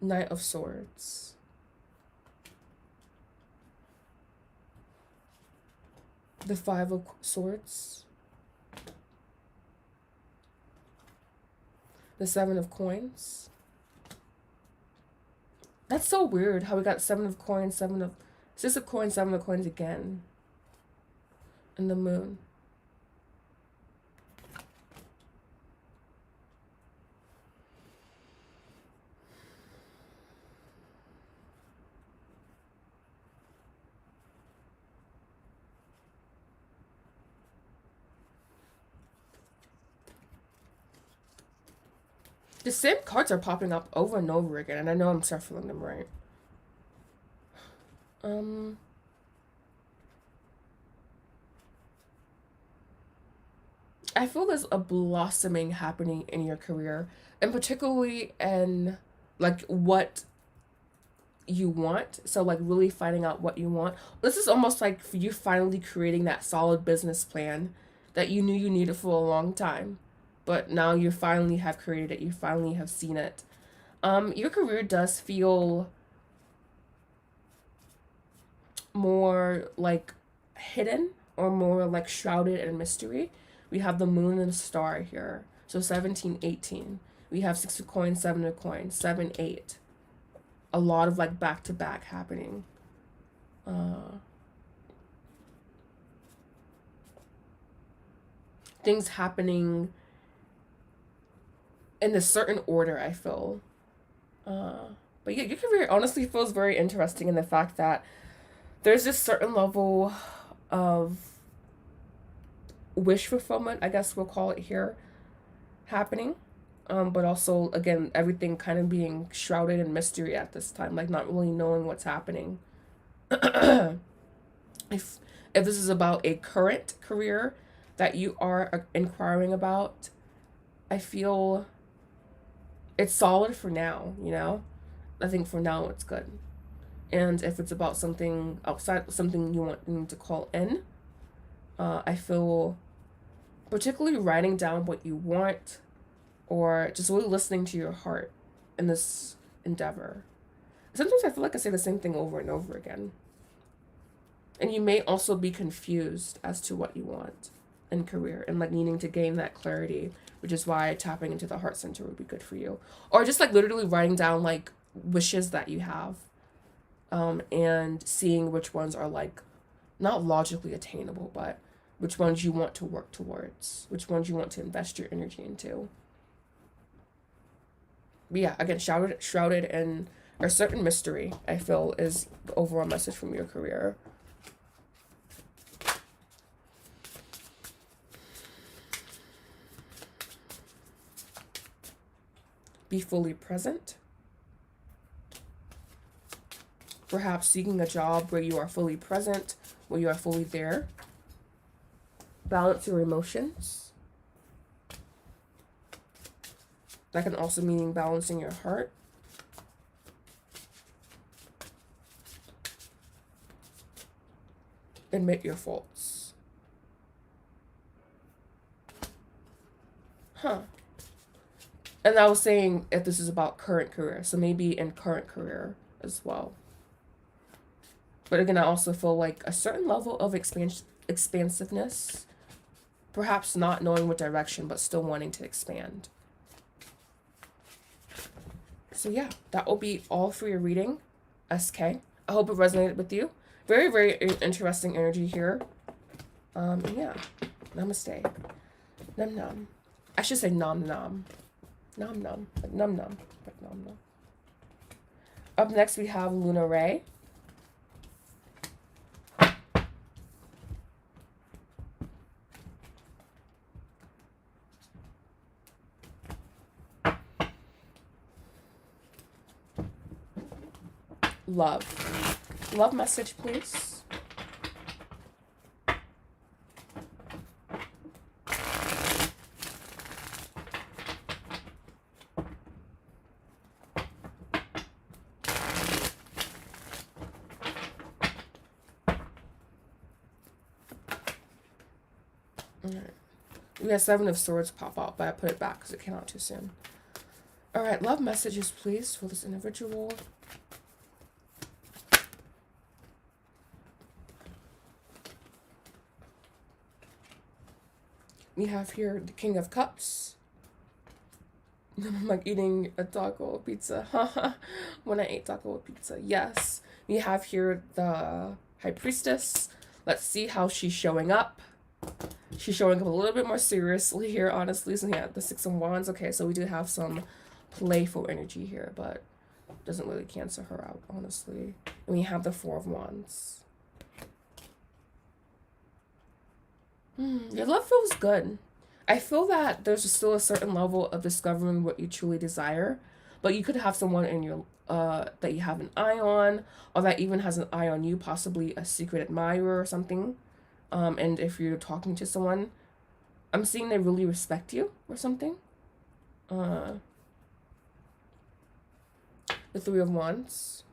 Knight of Swords. The Five of Swords. The Seven of Coins. That's so weird how we got Seven of Coins, Six of Coins, Seven of Coins again. And the Moon. The same cards are popping up over and over again, and I know I'm shuffling them right. I feel there's a blossoming happening in your career, and particularly in like what you want. So like really finding out what you want. This is almost like for you finally creating that solid business plan that you knew you needed for a long time, but now you finally have created it. You finally have seen it. Your career does feel more like hidden or more like shrouded in mystery. We have the moon and the star here. So 17, 18. We have 6 of coins, 7 of coins, 7, 8. A lot of like back to back happening. Things happening in a certain order, I feel. But yeah, your career honestly feels very interesting in the fact that there's this certain level of wish fulfillment, I guess we'll call it here, happening. But also, again, everything kind of being shrouded in mystery at this time, like not really knowing what's happening. if this is about a current career that you are inquiring about, I feel it's solid for now, you know? I think for now it's good. And if it's about something outside, something you want to call in, I feel particularly writing down what you want or just really listening to your heart in this endeavor. Sometimes I feel like I say the same thing over and over again. And you may also be confused as to what you want in career and like needing to gain that clarity, which is why tapping into the heart center would be good for you. Or just like literally writing down like wishes that you have, and seeing which ones are like not logically attainable, but which ones you want to work towards, which ones you want to invest your energy into. But yeah, again, shrouded in a certain mystery, I feel, is the overall message from your career. Be fully present. Perhaps seeking a job where you are fully present, where you are fully there. Balance your emotions. That can also mean balancing your heart. Admit your faults. And I was saying if this is about current career, so maybe in current career as well. But again, I also feel like a certain level of expansiveness, perhaps not knowing what direction, but still wanting to expand. So yeah, that will be all for your reading, SK. I hope it resonated with you. Very, very interesting energy here. Yeah, namaste. Num num. I should say nom nom. Nom nom. Like num num. Like nom nom. Up next we have Luna Ray. Love message, please. Alright. We had 7 of Swords pop out, but I put it back because it came out too soon. Alright, love messages, please, for this individual. We have here the King of Cups. I'm like eating a taco pizza. When I ate taco pizza, yes. We have here the High Priestess. Let's see how she's showing up. She's showing up a little bit more seriously here, honestly. So yeah, the 6 of Wands. Okay, so we do have some playful energy here, but doesn't really cancel her out, honestly. And we have the 4 of Wands. Your love feels good. I feel that there's still a certain level of discovering what you truly desire, but you could have someone in your that you have an eye on, or that even has an eye on you, possibly a secret admirer or something. And if you're talking to someone, I'm seeing they really respect you or something. The 3 of Wands.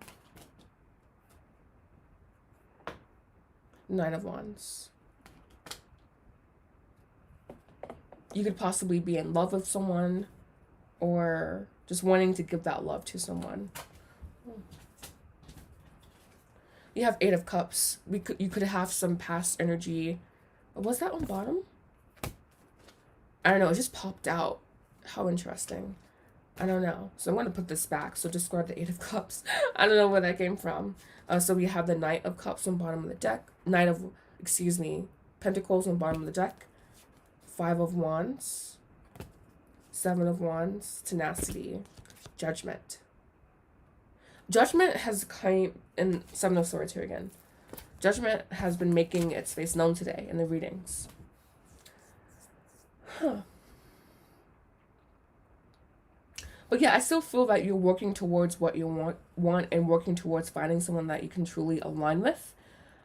9 of Wands. You could possibly be in love with someone or just wanting to give that love to someone. You have Eight of Cups. You could have some past energy. Was that on bottom? I don't know. It just popped out. How interesting. I don't know. So I'm going to put this back. So discard the Eight of Cups. I don't know where that came from. So we have the Knight of Cups on bottom of the deck. Pentacles on bottom of the deck. Five of Wands. Seven of Wands. Tenacity. Judgment. Judgment has and Seven of Swords here again. Judgment has been making its face known today in the readings. But yeah, I still feel that you're working towards what you want and working towards finding someone that you can truly align with.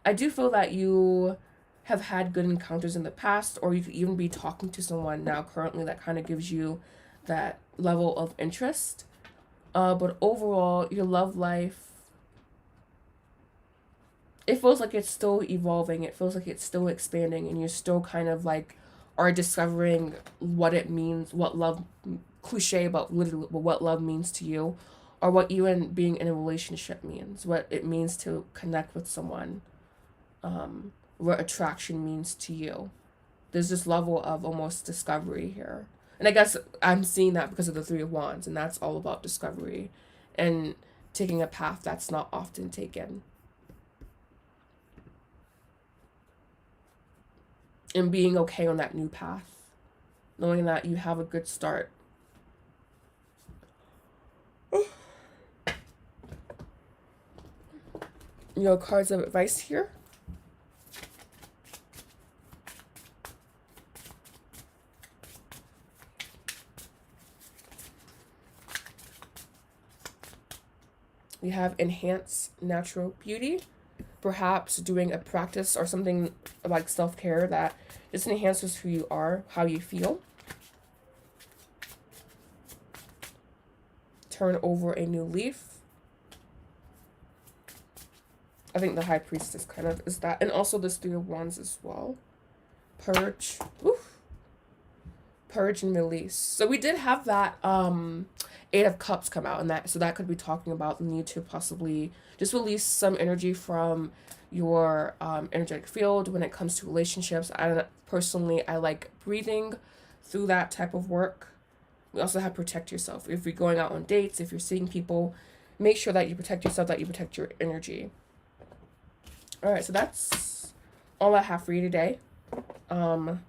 I do feel that you have had good encounters in the past, or you could even be talking to someone now currently that kind of gives you that level of interest. But overall, your love life, it feels like it's still evolving. It feels like it's still expanding, and you're still kind of like are discovering what it means, what love, cliche about literally what love means to you, or what even being in a relationship means, what it means to connect with someone, what attraction means to you. There's this level of almost discovery here. And I guess I'm seeing that because of the Three of Wands, and that's all about discovery and taking a path that's not often taken. And being okay on that new path, knowing that you have a good start. Your cards of advice here. We have enhance natural beauty. Perhaps doing a practice or something like self-care that just enhances who you are, how you feel. Turn over a new leaf. I think the High Priestess kind of is that. And also this Three of Wands as well. Purge. Oof. Purge and release. So we did have that Eight of Cups come out, and that could be talking about the need to possibly just release some energy from your energetic field when it comes to relationships. I like breathing through that type of work. We also have protect yourself. If you're going out on dates, if you're seeing people, make sure that you protect yourself, that you protect your energy. All right, so that's all I have for you today. Thank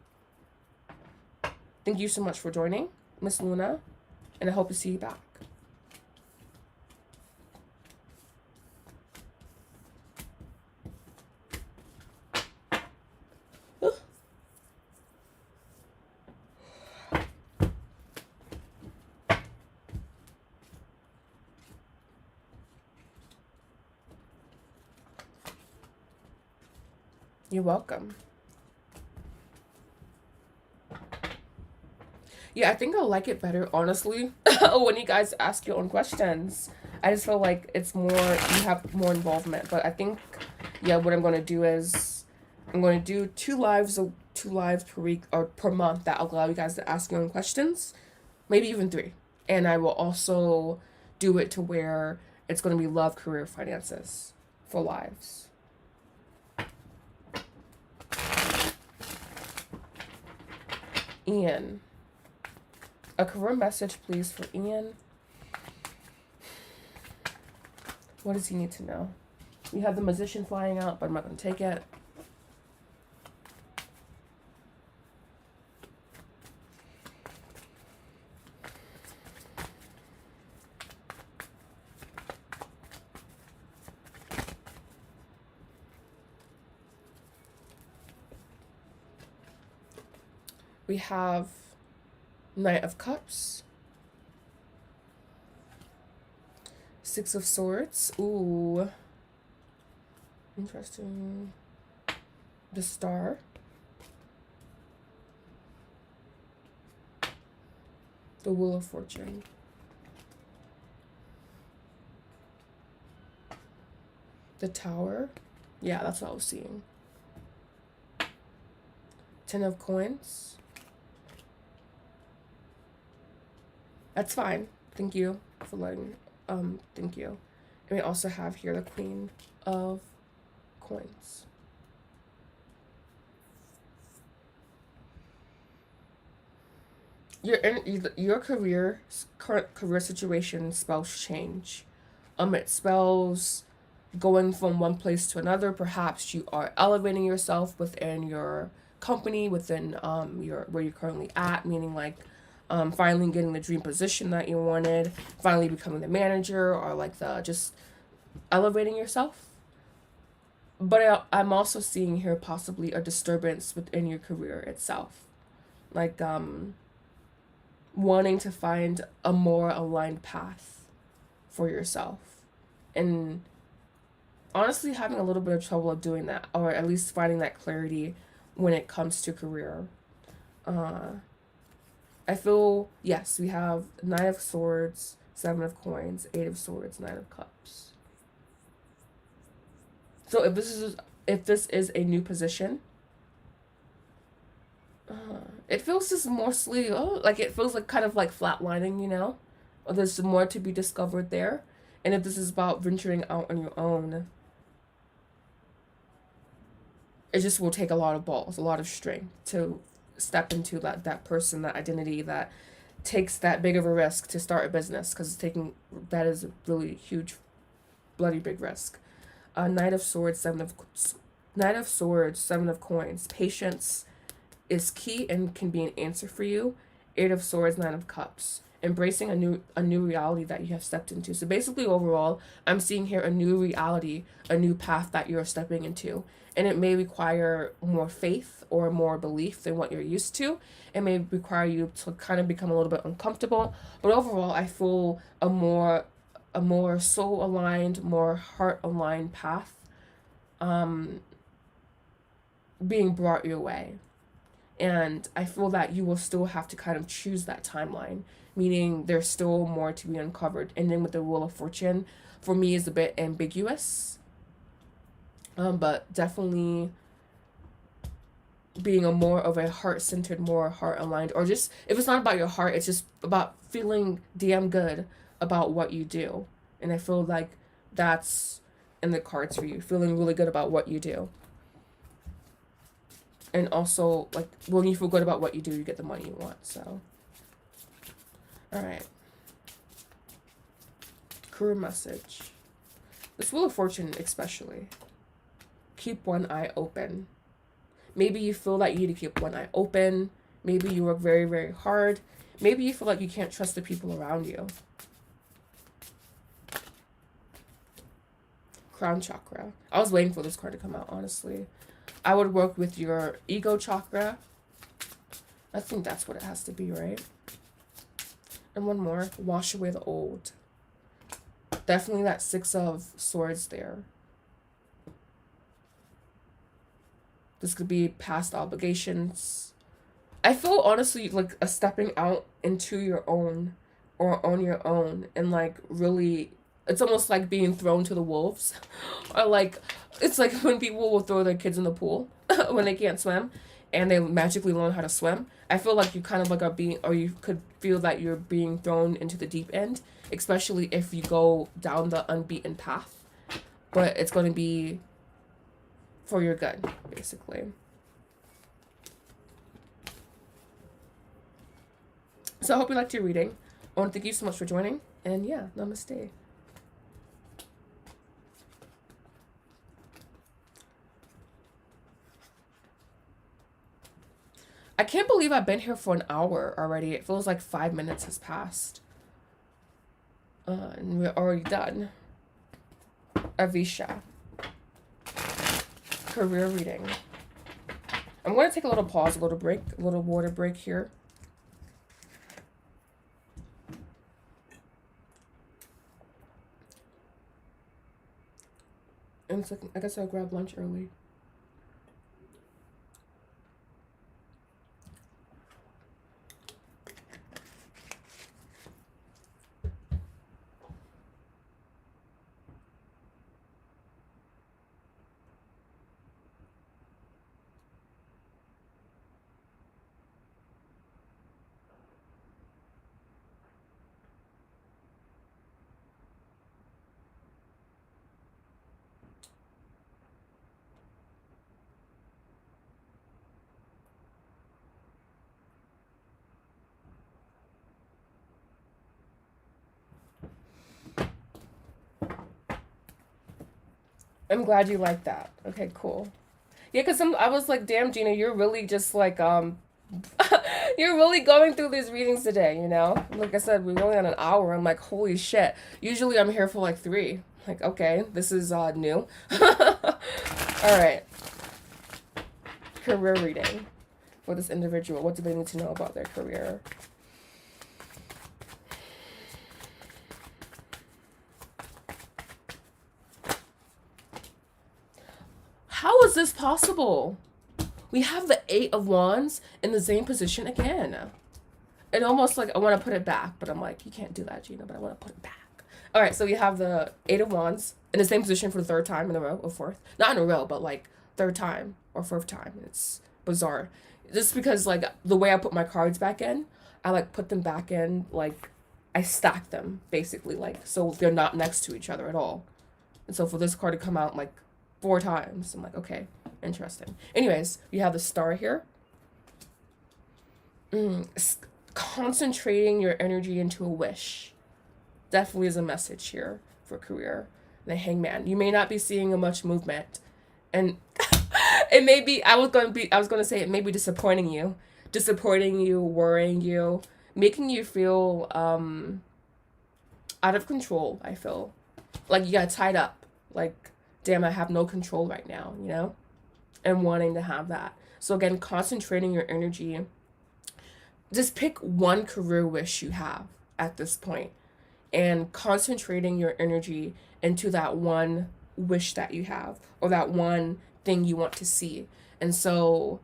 you so much for joining, Miss Luna, and I hope to see you back. You're welcome. Yeah, I think I'll like it better, honestly, when you guys ask your own questions. I just feel like it's more, you have more involvement. But I think, yeah, what I'm going to do is I'm going to do two lives per week or per month that allow you guys to ask your own questions, maybe even 3. And I will also do it to where it's going to be love, career, finances for lives. Ian. A career message, please, for Ian. What does he need to know? We have the Magician flying out, but I'm not going to take it. We have Knight of Cups. Six of Swords. Ooh. Interesting. The Star. The Wheel of Fortune. The Tower. Yeah, that's what I was seeing. 10 of Coins. That's fine. Thank you for letting, thank you. And we also have here the Queen of Coins. Your current career situation spells change. It spells going from one place to another. Perhaps you are elevating yourself within your company, within your where you're currently at, meaning like finally getting the dream position that you wanted, finally becoming the manager, or like the just elevating yourself. But I'm also seeing here possibly a disturbance within your career itself, like wanting to find a more aligned path for yourself, and honestly having a little bit of trouble of doing that, or at least finding that clarity when it comes to career. uh I feel, yes, we have Nine of Swords, Seven of Coins, Eight of Swords, Nine of Cups. So if this is a new position, it feels just mostly, like it feels like kind of like flatlining, you know, or there's more to be discovered there. And if this is about venturing out on your own, it just will take a lot of balls, a lot of strength to step into that person, that identity that takes that big of a risk to start a business, because taking that is a really huge, bloody big risk. Knight of Swords, Knight of Swords, Seven of Coins. Patience is key and can be an answer for you. Eight of Swords, Nine of Cups. Embracing a new reality that you have stepped into. So basically, overall, I'm seeing here a new reality, a new path that you're stepping into, and it may require more faith or more belief than what you're used to. It may require you to kind of become a little bit uncomfortable, but overall, I feel a more soul aligned, more heart aligned path being brought your way. And I feel that you will still have to kind of choose that timeline, meaning there's still more to be uncovered. And then with the Wheel of Fortune, for me, is a bit ambiguous, but definitely being a more of a heart-centered, more heart-aligned, or just, if it's not about your heart, it's just about feeling damn good about what you do. And I feel like that's in the cards for you, feeling really good about what you do. And also, like, when you feel good about what you do, you get the money you want. So, all right. Career message. This Wheel of Fortune especially. Keep one eye open. Maybe you feel like you need to keep one eye open. Maybe you work very, very hard. Maybe you feel like you can't trust the people around you. Crown Chakra. I was waiting for this card to come out, honestly. I would work with your ego chakra. I think that's what it has to be, right? And one more. Wash away the old. Definitely that Six of Swords there. This could be past obligations. I feel honestly like a stepping out into your own, or on your own, and like really, it's almost like being thrown to the wolves. Or like, it's like when people will throw their kids in the pool when they can't swim and they magically learn how to swim. I feel like you kind of like are being, or you could feel that you're being thrown into the deep end, especially if you go down the unbeaten path. But it's going to be for your good, basically. So I hope you liked your reading. I want to thank you so much for joining. And yeah, namaste. I can't believe I've been here for an hour already. It feels like 5 minutes has passed. And we're already done. Avisha. Career reading. I'm going to take a little pause, a little break, a little water break here. And it's like, I guess I'll grab lunch early. I'm glad you like that. Okay, cool. Yeah, because I was like, damn, Gina, you're really just like, you're really going through these readings today, you know? Like I said, we're only on an hour. I'm like, holy shit. Usually I'm here for like 3. Like, okay, this is new. All right. Career reading for this individual. What do they need to know about their career? How is this possible? We have the 8 of Wands in the same position again. And almost like I want to put it back, but I'm like, you can't do that, Gina, but I want to put it back. All right, so we have the 8 of Wands in the same position for the 3rd time in a row, or 4th. Not in a row, but like 3rd time or 4th time. It's bizarre. Just because like the way I put my cards back in, I like put them back in, like I stack them basically, like so they're not next to each other at all. And so for this card to come out like 4 times, I'm like, okay, interesting. Anyways, we have the Star here. Concentrating your energy into a wish definitely is a message here for career. The Hangman. You may not be seeing much movement, and it may be. I was going to say it may be disappointing you, worrying you, making you feel out of control. I feel like you got tied up. Like, damn, I have no control right now. You know, and wanting to have that. So again, concentrating your energy. Just pick one career wish you have at this point and concentrating your energy into that one wish that you have or that one thing you want to see. And so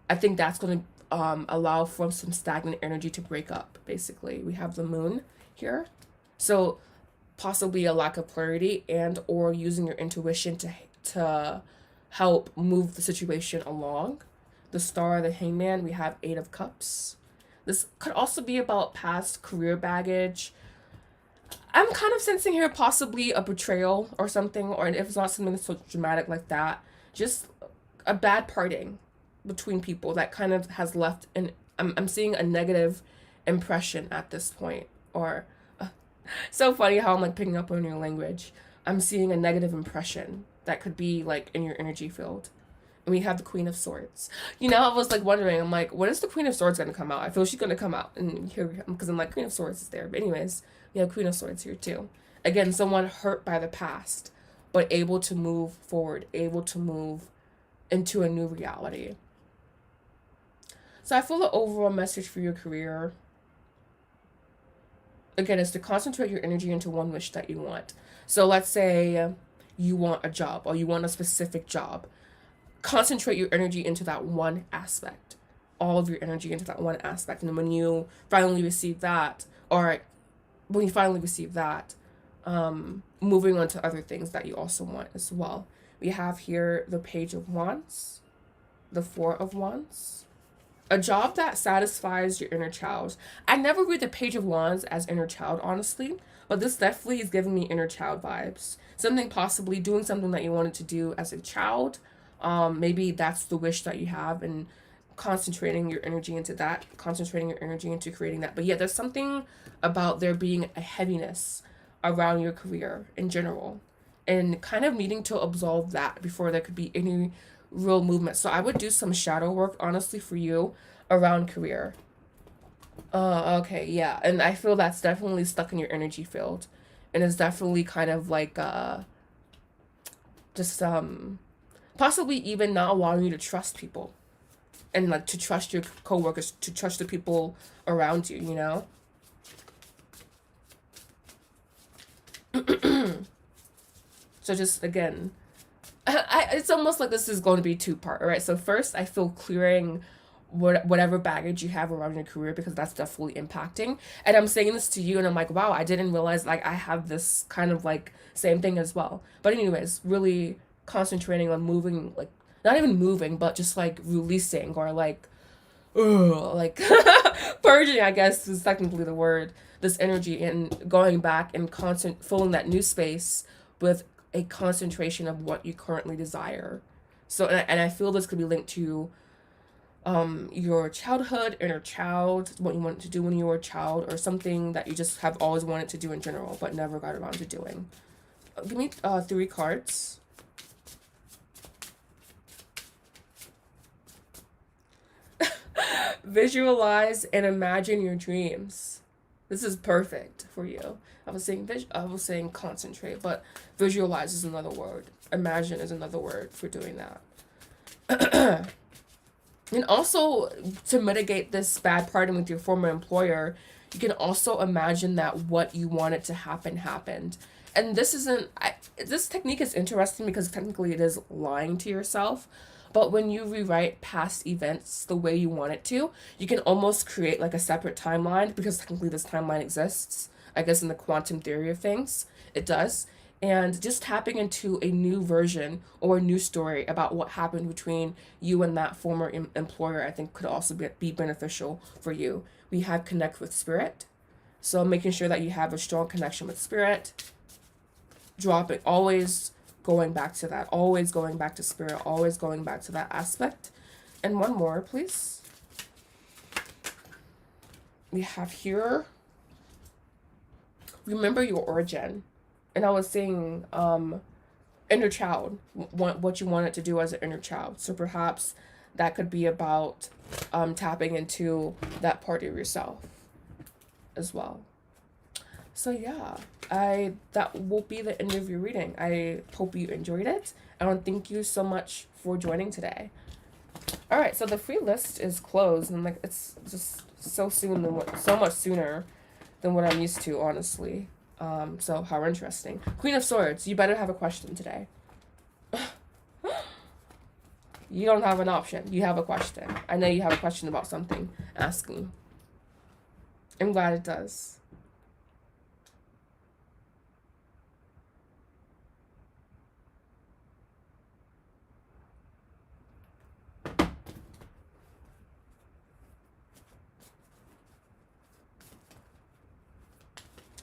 I think that's going to allow for some stagnant energy to break up, basically. We have the Moon here. So possibly a lack of clarity and or using your intuition to help move the situation along. The Star, the Hangman, we have 8 of Cups. This could also be about past career baggage. I'm kind of sensing here possibly a betrayal or something, or if it's not something so dramatic like that, just a bad parting between people that kind of has left an, I'm seeing a negative impression at this point. Or so funny how I'm like picking up on your language. I'm seeing a negative impression that could be like in your energy field. And we have the Queen of Swords. You know, I was like wondering, I'm like, when is the Queen of Swords going to come out? I feel she's going to come out. And here, because I'm like, Queen of Swords is there. But anyways, we have Queen of Swords here too. Again, someone hurt by the past, but able to move forward, able to move into a new reality. So I feel the overall message for your career, again, is to concentrate your energy into one wish that you want. So let's say you want a job or you want a specific job. Concentrate your energy into that one aspect, all of your energy into that one aspect. And when you finally receive that, moving on to other things that you also want as well. We have here the Page of Wands, the 4 of Wands. A job that satisfies your inner child. I never read the Page of Wands as inner child, honestly, but this definitely is giving me inner child vibes. Possibly doing something that you wanted to do as a child. Maybe that's the wish that you have, and concentrating your energy into that, concentrating your energy into creating that. But yeah, there's something about there being a heaviness around your career in general, and kind of needing to absolve that before there could be any real movement. So I would do some shadow work, honestly, for you around career. Okay, yeah. And I feel that's definitely stuck in your energy field, and it's definitely kind of like just possibly even not allowing you to trust people, and like to trust your coworkers, to trust the people around you, you know? So just again, it's almost like this is going to be 2-part, all right? So first, I feel clearing whatever baggage you have around your career, because that's definitely impacting. And I'm saying this to you, and I'm like, wow, I didn't realize like I have this kind of like same thing as well. But anyways, really concentrating on moving, like not even moving, but just like releasing, or like purging, I guess is technically the word, this energy, and going back and filling that new space with a concentration of what you currently desire. So and I feel this could be linked to your childhood, inner child, what you wanted to do when you were a child, or something that you just have always wanted to do in general but never got around to doing. Give me 3 cards Visualize and imagine your dreams. This is perfect for you. I was saying concentrate, but visualize is another word. Imagine is another word for doing that. And also, to mitigate this bad parting with your former employer, you can also imagine that what you wanted to happen happened. And this technique is interesting because technically it is lying to yourself. But when you rewrite past events the way you want it to, you can almost create like a separate timeline, because technically this timeline exists. I guess in the quantum theory of things, it does. And just tapping into a new version or a new story about what happened between you and that former employer, I think could also be beneficial for you. We have connect with spirit. So making sure that you have a strong connection with spirit, dropping, always going back to that, always going back to spirit, always going back to that aspect. And one more, please. We have here, remember your origin. And I was saying inner child, what you wanted to do as an inner child. So perhaps that could be about tapping into that part of yourself as well. So yeah, that will be the end of your reading. I hope you enjoyed it. And thank you so much for joining today. All right, so the free list is closed, and like it's just so much sooner than what I'm used to, honestly. So how interesting. Queen of Swords, you better have a question today. You don't have an option. You have a question. I know you have a question about something. Ask me. I'm glad it does.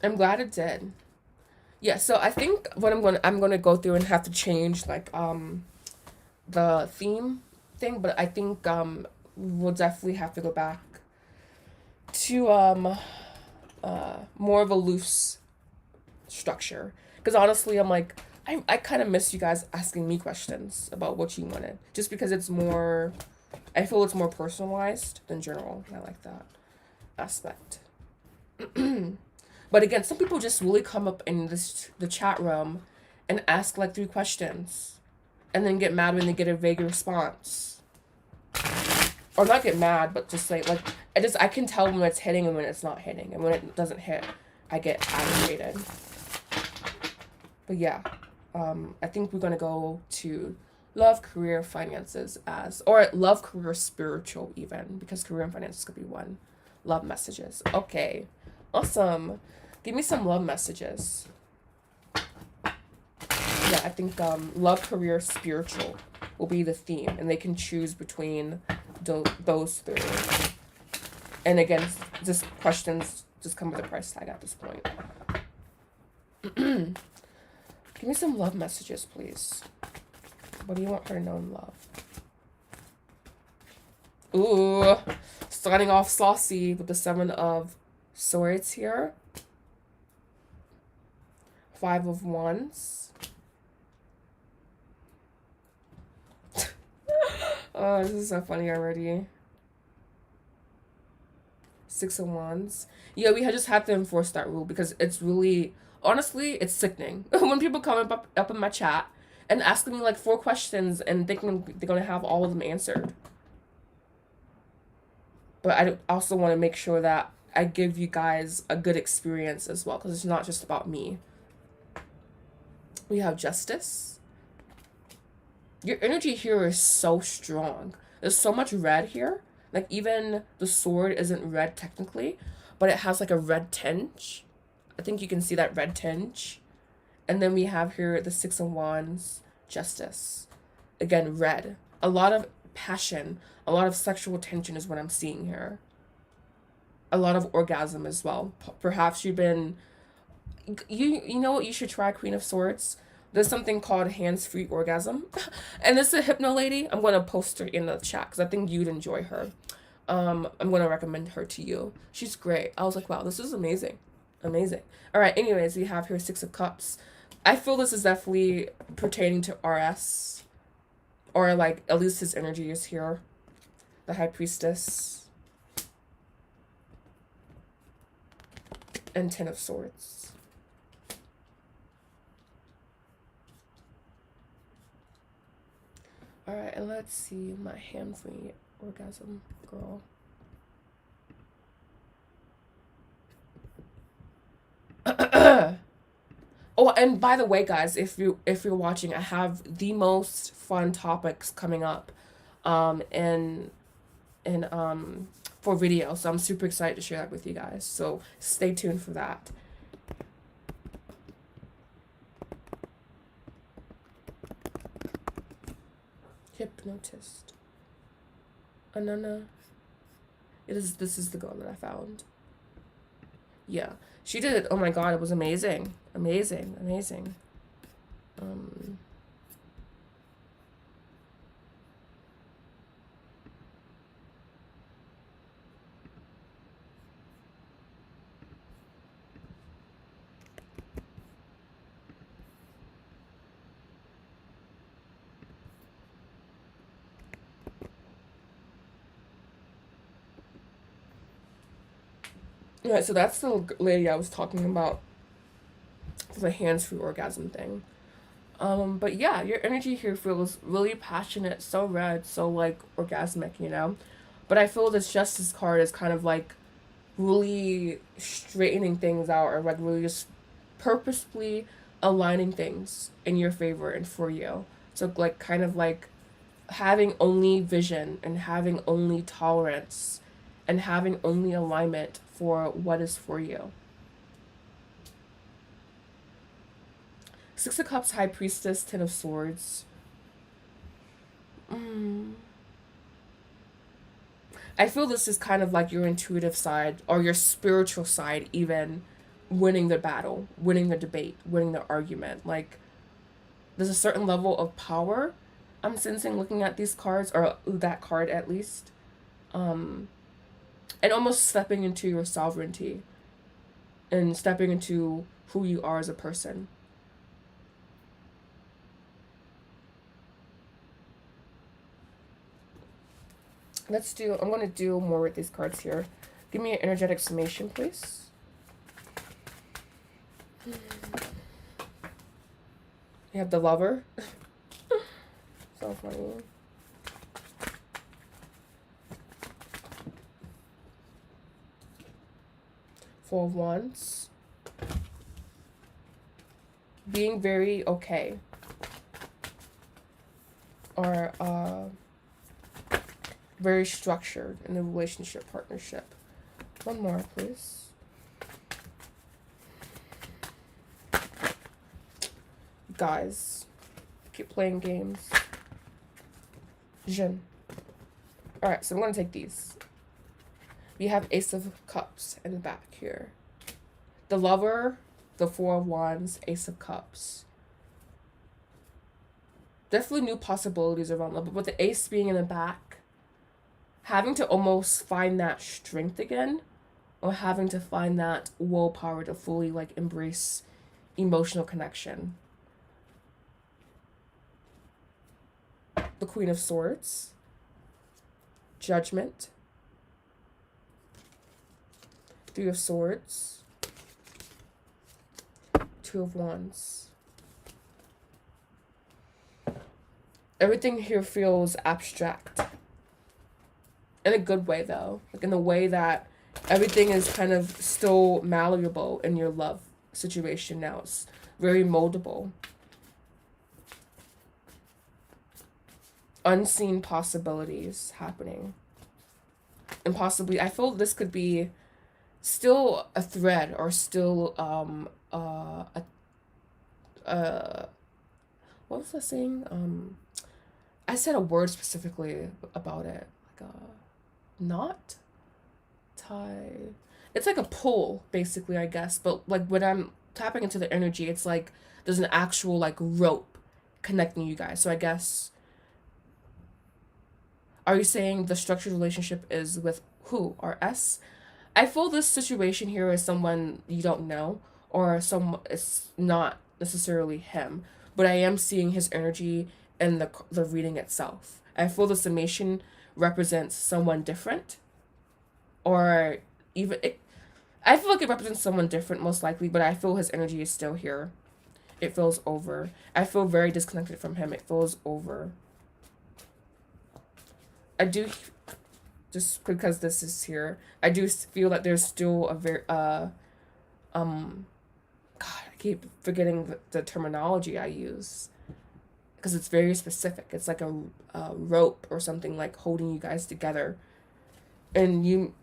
I'm glad it did. Yeah, so I think what I'm gonna go through and have to change like the theme thing, but I think we'll definitely have to go back to more of a loose structure. Because honestly, I'm like I kind of miss you guys asking me questions about what you wanted, just because it's more, I feel it's more personalized than general. I like that aspect. But again, some people just really come up in the chat room and ask like 3 questions and then get mad when they get a vague response. Or not get mad, but just like I can tell when it's hitting and when it's not hitting. And when it doesn't hit, I get aggravated. But yeah, I think we're gonna go to love, career, finances or love, career, spiritual even, because career and finances could be one. Love messages. Okay. Awesome. Give me some love messages. Yeah, I think love, career, spiritual will be the theme, and they can choose between those 3. And again, just questions just come with a price tag at this point. Give me some love messages, please. What do you want her to know in love? Ooh, starting off saucy with the 7 of Swords here. 5 of Wands. Oh, this is so funny already. 6 of Wands. Yeah, we just have to enforce that rule, because it's really, honestly, it's sickening. When people come up in my chat and asking me like 4 questions and thinking they're going to have all of them answered. But I also want to make sure that I give you guys a good experience as well, because it's not just about me. We have Justice. Your energy here is so strong. There's so much red here. Like even the sword isn't red technically, but it has like a red tinge. I think you can see that red tinge. And then we have here the 6 of Wands, Justice. Again, red. A lot of passion, a lot of sexual tension is what I'm seeing here. A lot of orgasm as well. Perhaps you've been, you know what you should try, Queen of Swords? There's something called hands-free orgasm. And this is a hypno lady. I'm going to post her in the chat because I think you'd enjoy her. I'm going to recommend her to you. She's great. I was like, wow, this is amazing. Amazing. All right, anyways, we have here 6 of Cups. I feel this is definitely pertaining to RS. Or like, at least his energy is here. The High Priestess. and Ten of Swords. All right, and let's see my hand-free orgasm girl. Oh, and by the way, guys, if you're watching, I have the most fun topics coming up, in for video. So I'm super excited to share that with you guys. So stay tuned for that. Hypnotist. Anana. This is the girl that I found. Yeah, she did it. Oh my god, it was amazing. Amazing. Yeah, so that's the lady I was talking about for the hands-free orgasm thing. But yeah, your energy here feels really passionate, so red, so like orgasmic, you know? But I feel this Justice card is kind of like really straightening things out, or like really just purposefully aligning things in your favor and for you. So like kind of like having only vision and having only tolerance and having only alignment for what is for you. Six of Cups, High Priestess, Ten of Swords. I feel this is kind of like your intuitive side or your spiritual side, even winning the battle, winning the debate, winning the argument. Like, there's a certain level of power I'm sensing looking at these cards, or that card at least. And almost stepping into your sovereignty and stepping into who you are as a person. I'm going to do more with these cards here. Give me an energetic summation, please. You have the Lover. So funny. Four of Wands. Being very okay. Or very structured in a relationship, partnership. One more, please. Guys, keep playing games. Jin. Alright, so I'm going to take these. We have Ace of Cups in the back here. The Lover, the Four of Wands, Ace of Cups. Definitely new possibilities around love, but with the Ace being in the back, having to almost find that strength again, or having to find that willpower to fully like embrace emotional connection. The Queen of Swords, Judgment, Three of Swords, Two of Wands. Everything here feels abstract. In a good way, though. Like in the way that everything is kind of still malleable in your love situation now. It's very moldable. Unseen possibilities happening. And possibly, I feel this could be still a thread, or still what was I saying? I said a word specifically about it. Like a knot? Tie. It's like a pull, basically, I guess. But like when I'm tapping into the energy, it's like there's an actual like rope connecting you guys. So I guess, are you saying the structured relationship is with who? Or S? I feel this situation here is someone you don't know, or it's not necessarily him, but I am seeing his energy in the reading itself. I feel the summation represents someone different, or even I feel like it represents someone different, most likely, but I feel his energy is still here. It feels over. I feel very disconnected from him. It feels over. I do, just because this is here, I do feel that there's still a very, God, I keep forgetting the terminology I use. Because it's very specific. It's like a rope or something, like holding you guys together. And you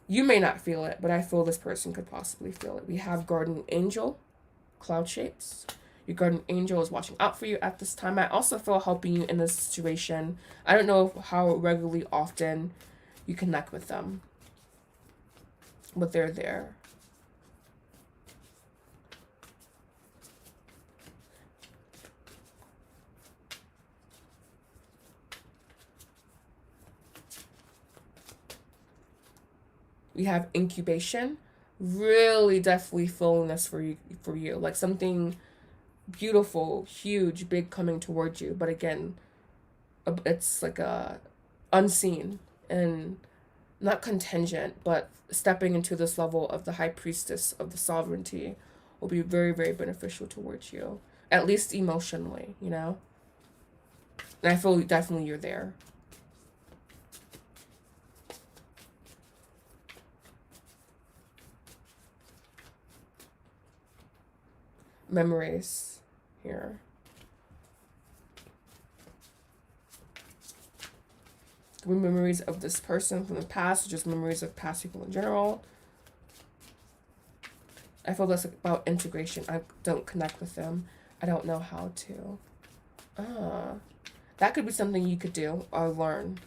may not feel it, but I feel this person could possibly feel it. We have guardian angel, cloud shapes. Your guardian angel is watching out for you at this time. I also feel helping you in this situation. I don't know how regularly, often you connect with them, but they're there. We have incubation. Really definitely feeling this for you. Like something beautiful, huge, big coming towards you. But again, it's like a unseen and not contingent, but stepping into this level of the high priestess of the sovereignty will be very, very beneficial towards you. At least emotionally, you know? And I feel definitely you're there. Memories here. Could be memories of this person from the past, or just memories of past people in general. I feel that's about integration. I don't connect with them. I don't know how to. That could be something you could do or learn.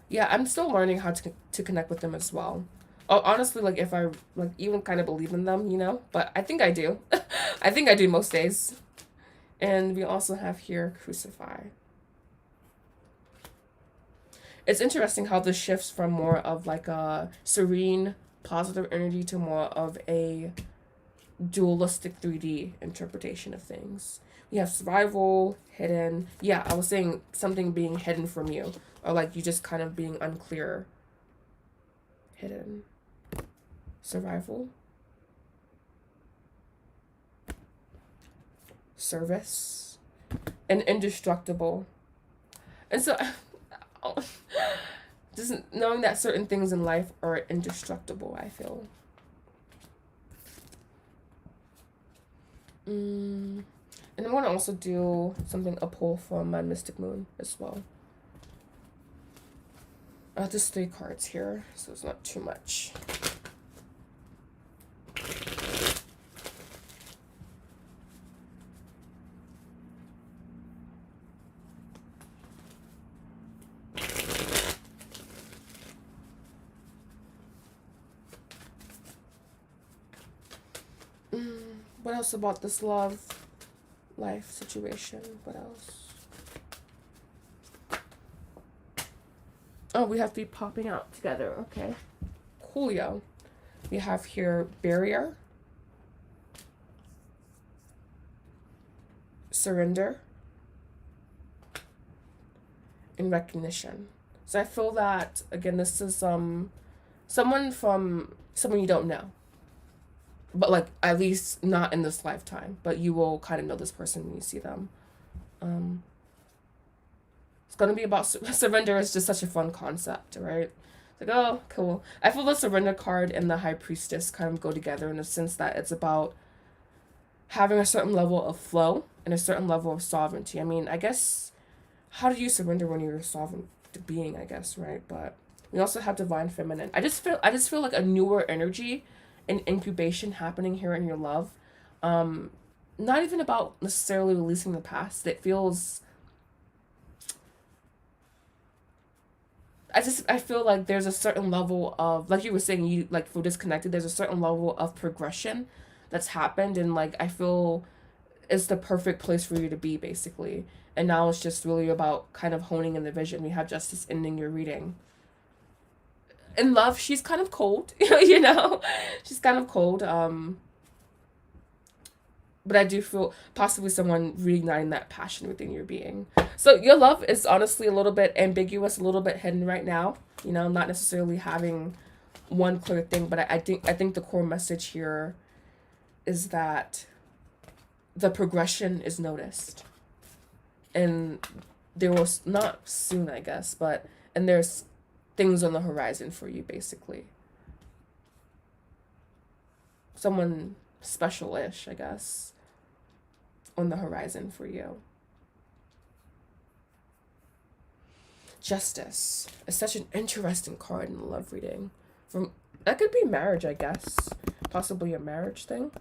Yeah, I'm still learning how to connect with them as well. Oh, honestly, like if I like even kind of believe in them, you know, but I think I do. I think I do most days. And we also have here crucify. It's interesting how this shifts from more of like a serene, positive energy to more of a dualistic 3D interpretation of things. We have survival, hidden. Yeah, I was saying something being hidden from you, or like you just kind of being unclear. Hidden. Survival. Service. And indestructible. And so, just knowing that certain things in life are indestructible, I feel. And I'm going to also do something, a pull from my Mystic Moon as well. There's 3 cards here, so it's not too much. What else about this love life situation? What else? Oh, we have to be popping out together. Okay. Coolio. We have here barrier, surrender, and recognition. So I feel that, again, this is someone you don't know. But like, at least not in this lifetime. But you will kind of know this person when you see them. It's going to be about surrender. Is just such a fun concept, right? It's like, oh, cool. I feel the surrender card and the high priestess kind of go together in the sense that it's about having a certain level of flow and a certain level of sovereignty. I mean, I guess, how do you surrender when you're a sovereign being, I guess, right? But we also have divine feminine. I just feel like a newer energy and incubation happening here in your love. Not even about necessarily releasing the past. It feels, I feel like there's a certain level of, like you were saying, you like feel disconnected, there's a certain level of progression that's happened, and like I feel it's the perfect place for you to be, basically. And now it's just really about kind of honing in the vision. We have justice ending your reading. In love, she's kind of cold, you know? She's kind of cold. But I do feel possibly someone reigniting that passion within your being. So your love is honestly a little bit ambiguous, a little bit hidden right now. You know, not necessarily having one clear thing, but I think the core message here is that the progression is noticed, and there was not soon, I guess, and there's things on the horizon for you, basically. Someone special-ish, I guess, on the horizon for you. Justice is such an interesting card in the love reading. That could be marriage, I guess. Possibly a marriage thing.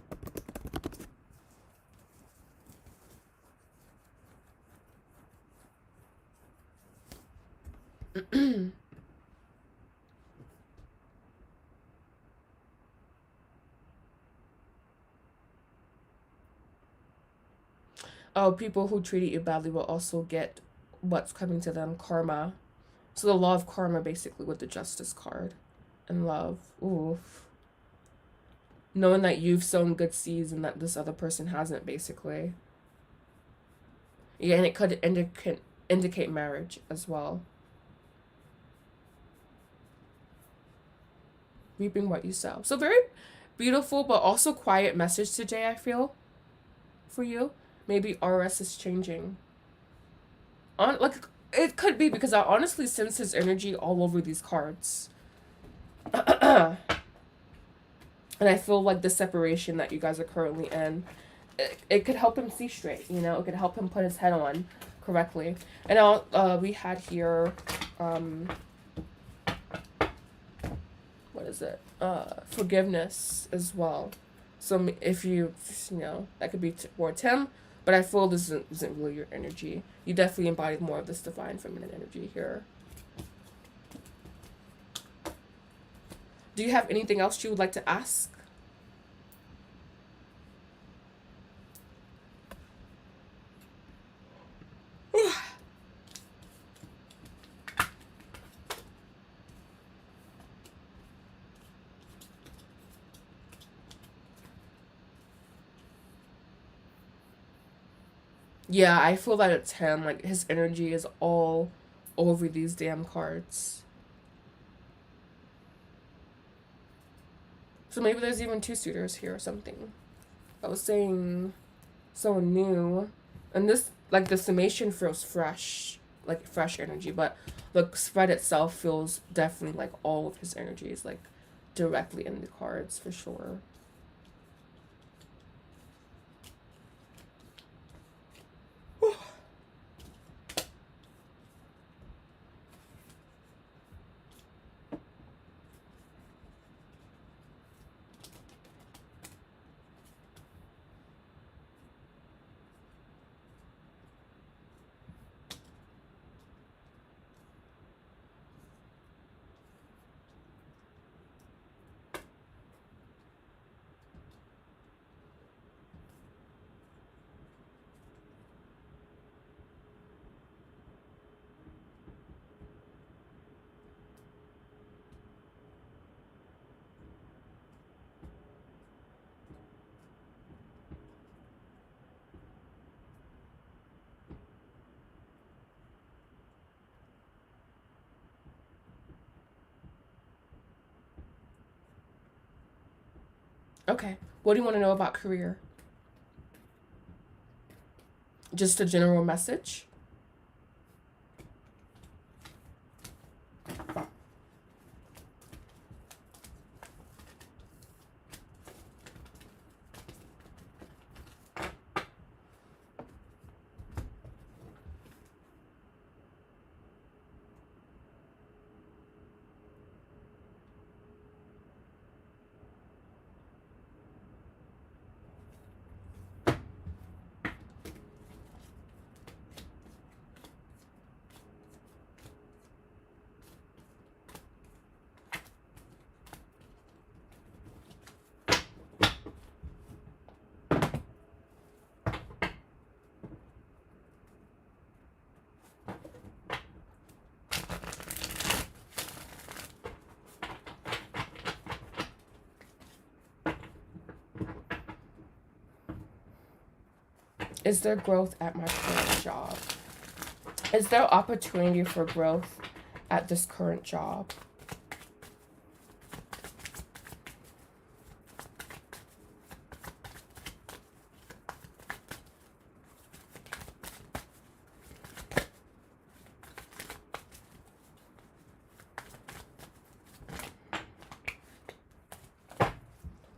Oh, people who treated you badly will also get what's coming to them, karma. So the law of karma, basically, with the justice card and love. Oof. Knowing that you've sown good seeds and that this other person hasn't, basically. Yeah, and it could indicate marriage as well. Reaping what you sow. So very beautiful, but also quiet message today, I feel, for you. Maybe RS is changing. It could be, because I honestly sense his energy all over these cards. And I feel like the separation that you guys are currently in, it could help him see straight, you know? It could help him put his head on correctly. And we had here, what is it? Forgiveness as well. So if you know, that could be towards him. But I feel this isn't really your energy. You definitely embodied more of this divine feminine energy here. Do you have anything else you would like to ask? Yeah, I feel that it's him. Like, his energy is all over these damn cards. So maybe there's even two suitors here or something. I was saying someone new. And this, like, the summation feels fresh. Like, fresh energy. But the spread itself feels definitely like all of his energies, like, directly in the cards, for sure. Okay. What do you want to know about career? Just a general message? Is there growth at my current job? Is there opportunity for growth at this current job?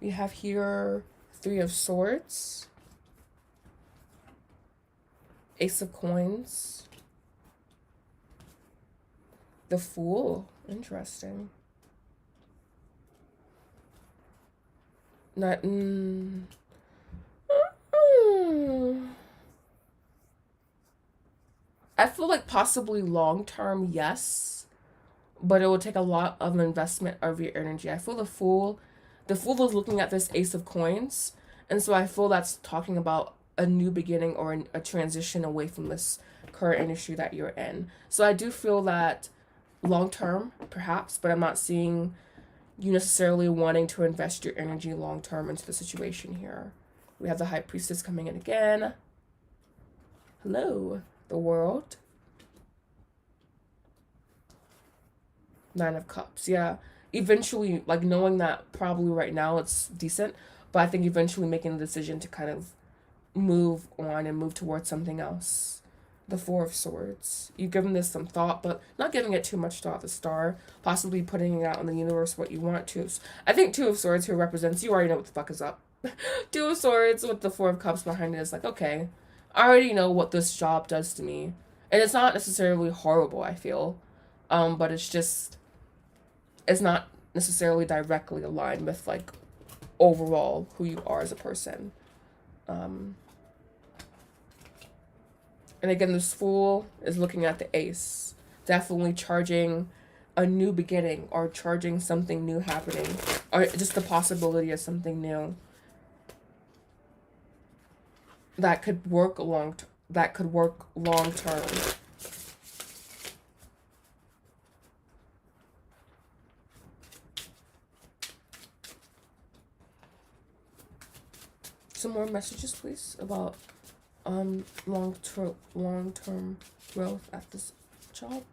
We have here Three of Swords, Ace of Coins, the Fool. Interesting. Not. I feel like possibly long term, yes, but it will take a lot of investment of your energy. I feel the Fool is looking at this Ace of Coins, and so I feel that's talking about a new beginning or a transition away from this current industry that you're in. So I do feel that long term, perhaps, but I'm not seeing you necessarily wanting to invest your energy long term into the situation here. We have the High Priestess coming in again. Hello, the World. Nine of Cups. Yeah, eventually, like, knowing that probably right now it's decent, but I think eventually making the decision to kind of move on and move towards something else. The Four of Swords. You've given this some thought, but not giving it too much thought. The Star, possibly putting it out in the universe what you want to. I think Two of Swords here represents, you already know what the fuck is up. Two of Swords with the Four of Cups behind it is like, okay, I already know what this job does to me. And it's not necessarily horrible, I feel. But it's not necessarily directly aligned with, like, overall who you are as a person. And again, this Fool is looking at the Ace. Definitely charging a new beginning or charging something new happening. Or just the possibility of something new. That could work long term. Some more messages, please, about long-term growth at this job.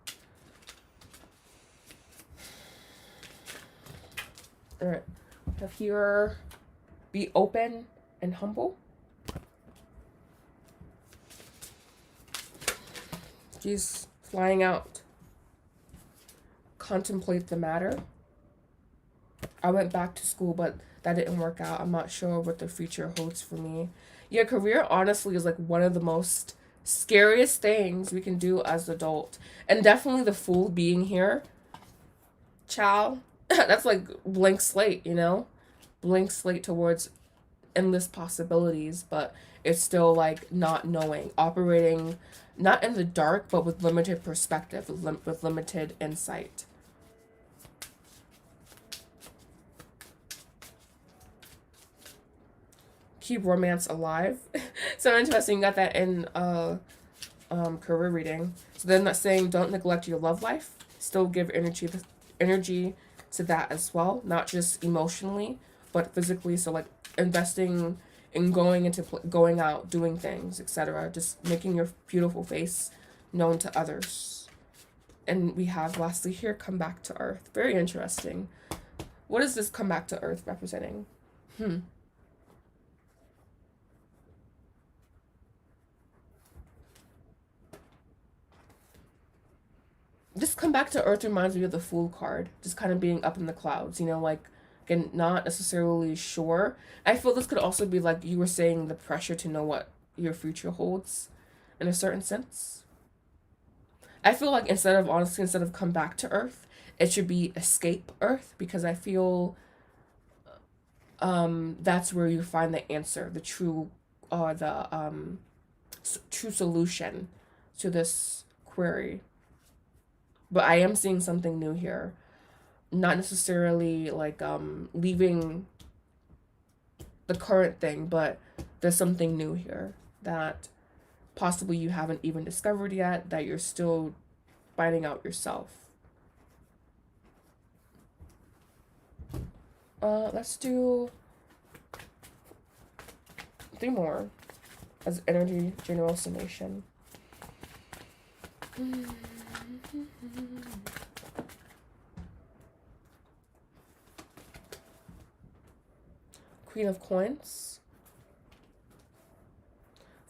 All right, we have here, be open and humble. She's flying out. Contemplate the matter. I went back to school, but that didn't work out. I'm not sure what the future holds for me. Yeah, career honestly is like one of the most scariest things we can do as an adult. And definitely the Fool being here. Ciao. That's like blank slate, you know? Blank slate towards endless possibilities, but it's still like not knowing. Operating not in the dark, but with limited perspective, with limited insight. Keep romance alive. So interesting, you got that in career reading. So then that's saying don't neglect your love life. Still give energy to that as well, not just emotionally, but physically. So like investing in going out, doing things, etc. Just making your beautiful face known to others. And we have lastly here, come back to earth. Very interesting. What is this come back to earth representing? Just come back to earth reminds me of the Fool card. Just kind of being up in the clouds, you know, like, again, not necessarily sure. I feel this could also be like you were saying, the pressure to know what your future holds in a certain sense. I feel like instead of come back to earth, it should be escape earth, because I feel that's where you find the answer, the true true solution to this query. But I am seeing something new here. Not necessarily like leaving the current thing, but there's something new here that possibly you haven't even discovered yet, that you're still finding out yourself. Let's do 3 more as energy general summation. Queen of Coins,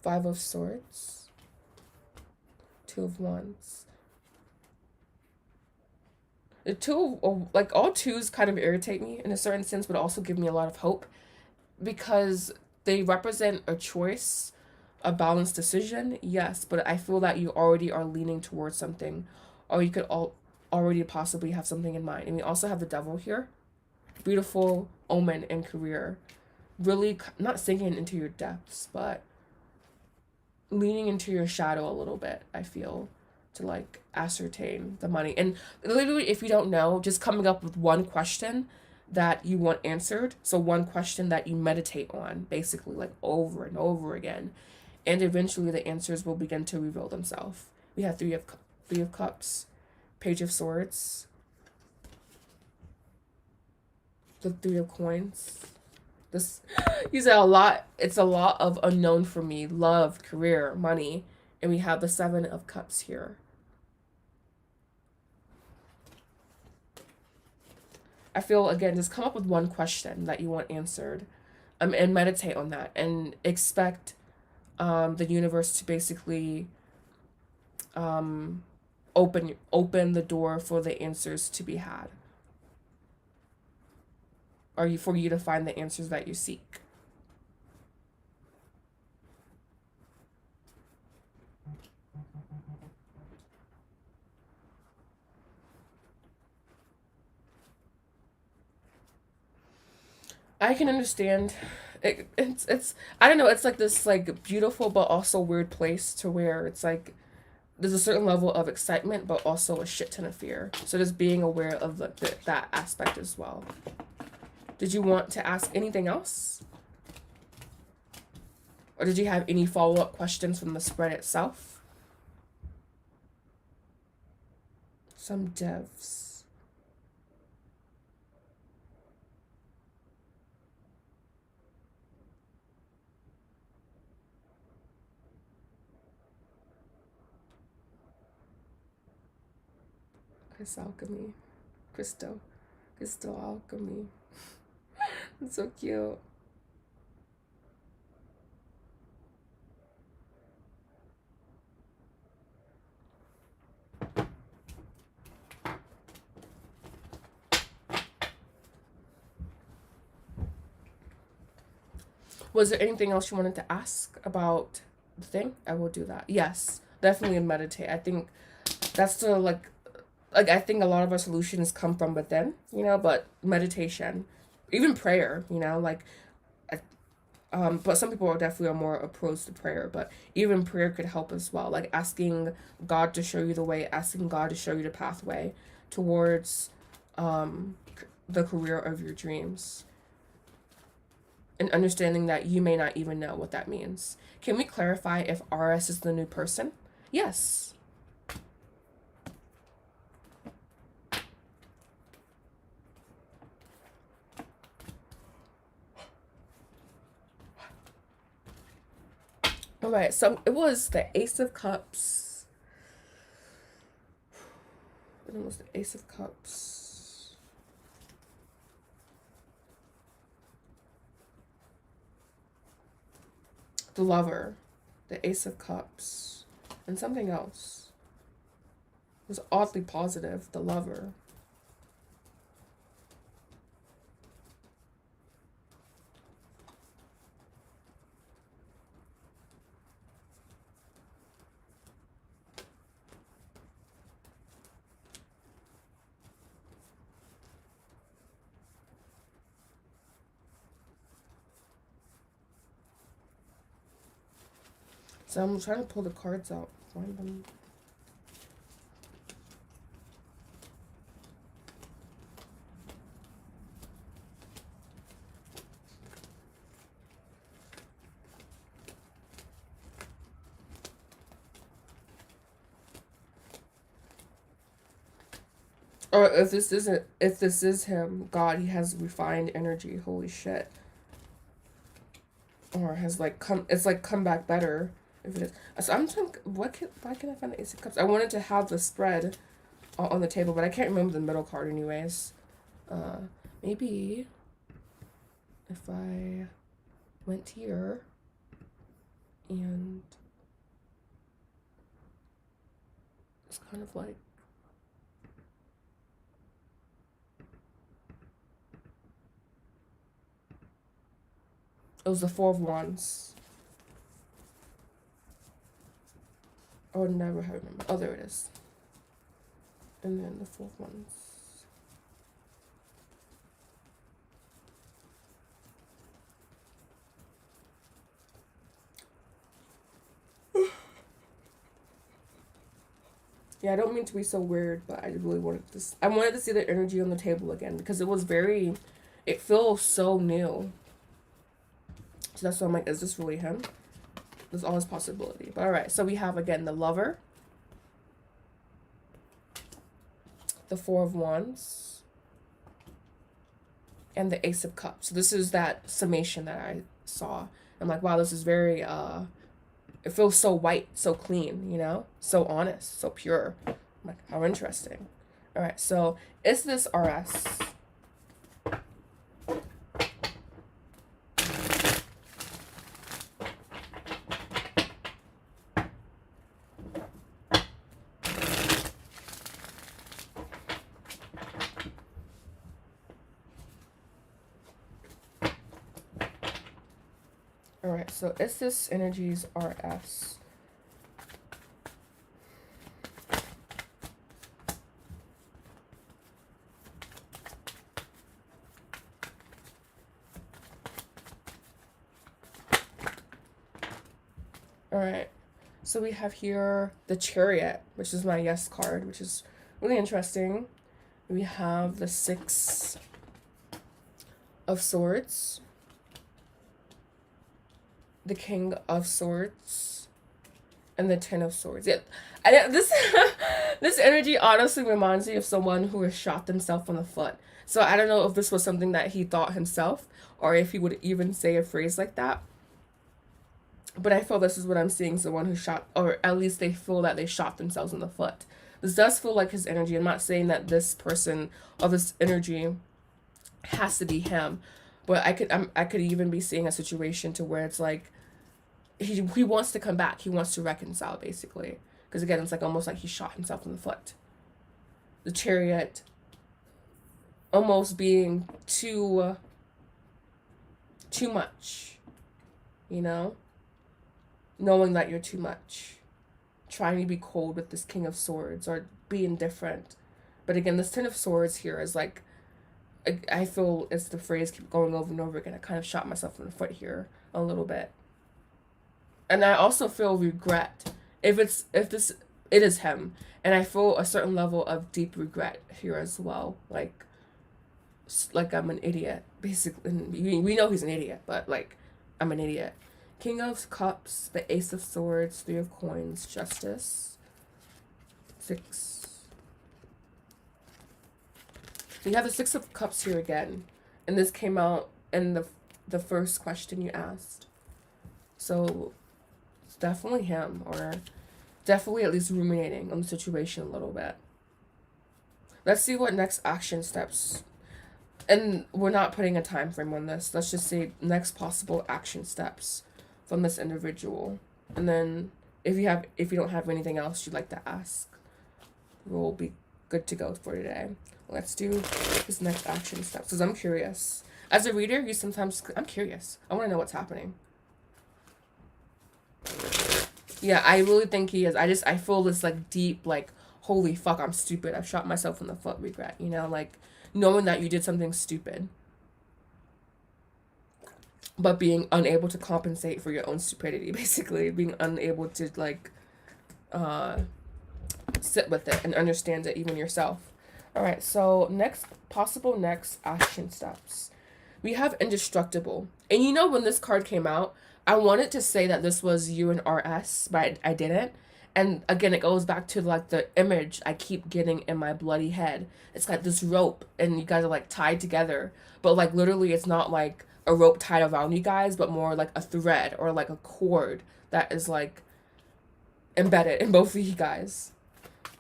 5 of Swords, 2 of Wands, The two, like all twos kind of irritate me in a certain sense, but also give me a lot of hope because they represent a choice, a balanced decision, yes, but I feel that you already are leaning towards something, or you could already possibly have something in mind. And we also have the devil here. Beautiful omen in career. Really not sinking into your depths, but leaning into your shadow a little bit, I feel, to like ascertain the money. And literally, if you don't know, just coming up with one question that you want answered. So one question that you meditate on, basically, like over and over again. And eventually the answers will begin to reveal themselves. We have three of cups, page of swords, the three of coins. This, you said a lot. It's a lot of unknown for me. Love, career, money. And we have the 7 of cups here. I feel, again, just come up with one question that you want answered, and meditate on that and expect the universe to basically open the door for the answers to be had, or for you to find the answers that you seek. I can understand. It's I don't know. It's like this like beautiful but also weird place to where it's like there's a certain level of excitement but also a shit ton of fear. So just being aware of that aspect as well. Did you want to ask anything else? Or did you have any follow-up questions from the spread itself? Some devs. Alchemy. Crystal alchemy. It's so cute. Was there anything else you wanted to ask about the thing? I will do that. Yes, definitely meditate. I think that's the like I think a lot of our solutions come from within, but meditation, even prayer, but some people are definitely more opposed to prayer, but even prayer could help as well. Like asking God to show you the way, asking God to show you the pathway towards the career of your dreams. And understanding that you may not even know what that means. Can we clarify if RS is the new person? Yes. All right, so it was the Ace of Cups. It was the Ace of Cups. The Lover, the Ace of Cups, and something else. It was oddly positive, the Lover. So I'm trying to pull the cards out, find them. Or if this is him, God, he has refined energy. Holy shit. Or has come back better. If it is. So I'm trying, why can I find the Ace of Cups? I wanted to have the spread on the table, but I can't remember the middle card anyways. Maybe if I went here and it's kind of like It was the Four of Wands. I would never have remembered. Oh, there it is. And then the Four of Wands. Yeah, I don't mean to be so weird, but I really wanted this. I wanted to see the energy on the table again because it was very, it feels so new. So that's why I'm like, is this really him? There's always possibility. But all right, so we have again the Lover, the Four of Wands, and the Ace of Cups. So this is that summation that I saw. I'm like, wow, this is very it feels so white, so clean, you know, so honest, so pure. I'm like, how interesting. All right, so is this RS? All right, so is this energies RS? All right, so we have here the Chariot, which is my yes card, which is really interesting. We have the Six of Swords, the King of Swords, and the Ten of Swords. Yeah, this this energy honestly reminds me of someone who has shot themselves on the foot. So I don't know if this was something that he thought himself, or if he would even say a phrase like that. But I feel this is what I'm seeing, someone who shot, or at least they feel that they shot themselves in the foot. This does feel like his energy. I'm not saying that this person or this energy has to be him, but I could even be seeing a situation to where it's like he wants to come back. He wants to reconcile, basically. Because again, it's like almost like he shot himself in the foot. The Chariot almost being too much, you know? Knowing that you're too much. Trying to be cold with this King of Swords or be indifferent. But again, this Ten of Swords here is like, I feel it's the phrase keep going over and over again. I kind of shot myself in the foot here a little bit. And I also feel regret. It is him. And I feel a certain level of deep regret here as well. Like I'm an idiot, basically. We know he's an idiot, but like, I'm an idiot. King of Cups, the Ace of Swords, Three of Coins, Justice, 6. So you have the Six of Cups here again. And this came out in the first question you asked. So it's definitely him, or definitely at least ruminating on the situation a little bit. Let's see what next action steps. And we're not putting a time frame on this. Let's just say next possible action steps from this individual. And then if you don't have anything else you'd like to ask, we'll be good to go for today. Let's do this next action steps, because I'm curious. As a reader, I'm curious. I want to know what's happening. Yeah, I really think he is. I feel this like deep, like, holy fuck, I'm stupid. I've shot myself in the foot regret, you know, like knowing that you did something stupid, but being unable to compensate for your own stupidity, basically. Being unable to, like, sit with it and understand it even yourself. All right, so next action steps. We have Indestructible. And you know, when this card came out, I wanted to say that this was you and RS, but I didn't. And again, it goes back to like the image I keep getting in my bloody head. It's like this rope and you guys are like tied together, but like literally it's not like a rope tied around you guys, but more like a thread or like a cord that is like embedded in both of you guys.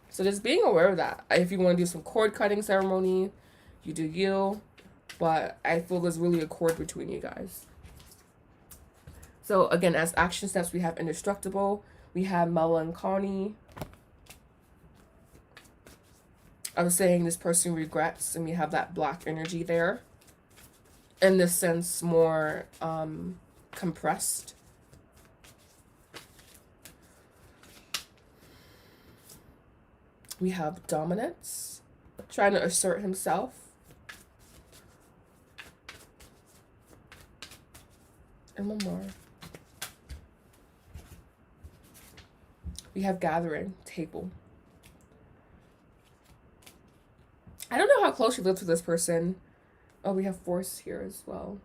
So just being aware of that. If you want to do some cord cutting ceremony, you do you, but I feel there's really a cord between you guys. So again, as action steps, we have Indestructible, we have Melancholy. I was saying this person regrets, and we have that black energy there. In this sense, more compressed. We have dominance, trying to assert himself. And one more. We have gathering, table. I don't know how close you lived with this person. Oh, we have force here as well.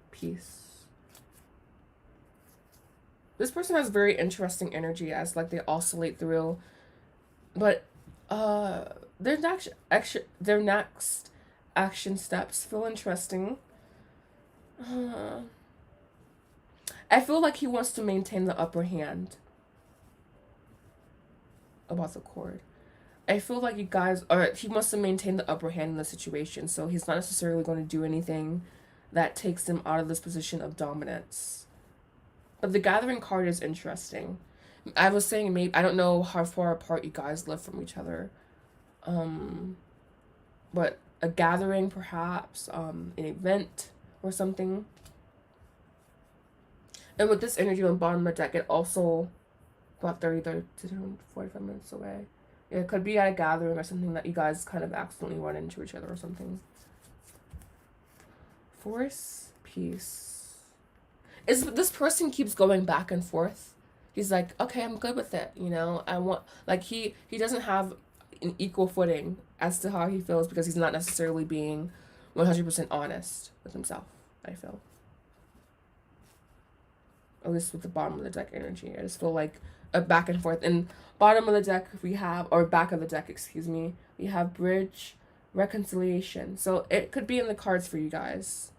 Peace. This person has very interesting energy as like they oscillate through. But their next action steps feel interesting. I feel like he wants to maintain the upper hand about the cord. I feel like you guys are, he wants to maintain the upper hand in the situation, so he's not necessarily going to do anything that takes him out of this position of dominance. But the gathering card is interesting. I was saying maybe, I don't know how far apart you guys live from each other. But a gathering perhaps, an event or something. And with this energy on the bottom of the deck, it also about 30 to 45 minutes away. It could be at a gathering or something that you guys kind of accidentally run into each other or something. Force, peace. This person keeps going back and forth. He's like, okay, I'm good with it. You know, I want, like he doesn't have an equal footing as to how he feels because he's not necessarily being 100% honest with himself, I feel. At least with the bottom of the deck energy. I just feel like a back and forth. And bottom of the deck we have, or back of the deck, excuse me, we have bridge, reconciliation. So it could be in the cards for you guys.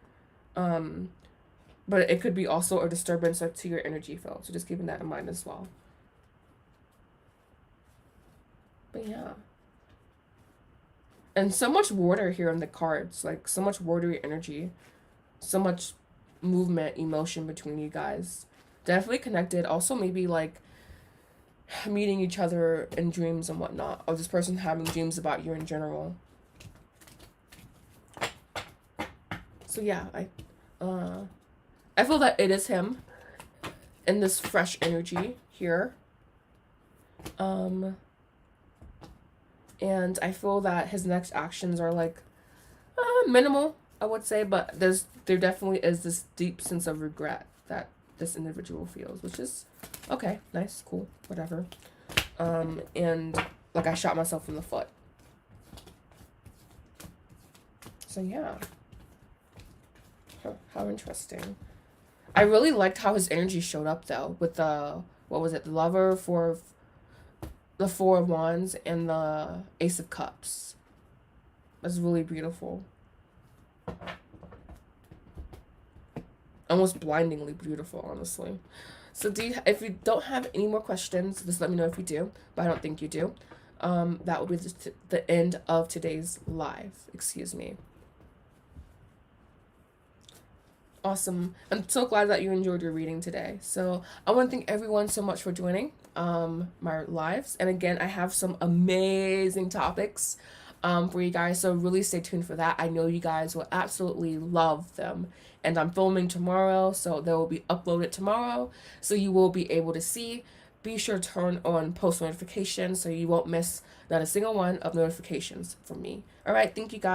But it could be also a disturbance to your energy field. So just keeping that in mind as well. But yeah. And so much water here in the cards. Like so much watery energy. So much movement, emotion between you guys. Definitely connected. Also maybe like meeting each other in dreams and whatnot. Or this person having dreams about you in general. So yeah, I feel that it is him in this fresh energy here. And I feel that his next actions are like minimal, I would say, but there definitely is this deep sense of regret that this individual feels, which is okay, nice, cool, whatever. And like I shot myself in the foot. So yeah. Huh, how interesting. I really liked how his energy showed up though, with the, what was it, the lover, the Four of Wands, and the Ace of Cups. That's really beautiful. Almost blindingly beautiful, honestly. So if you don't have any more questions, just let me know if you do, but I don't think you do. That will be the end of today's live. Excuse me. Awesome. I'm so glad that you enjoyed your reading today. So I want to thank everyone so much for joining my lives. And again, I have some amazing topics for you guys. So really stay tuned for that. I know you guys will absolutely love them. And I'm filming tomorrow, so they will be uploaded tomorrow. So you will be able to see. Be sure to turn on post notifications so you won't miss not a single one of notifications from me. All right. Thank you guys.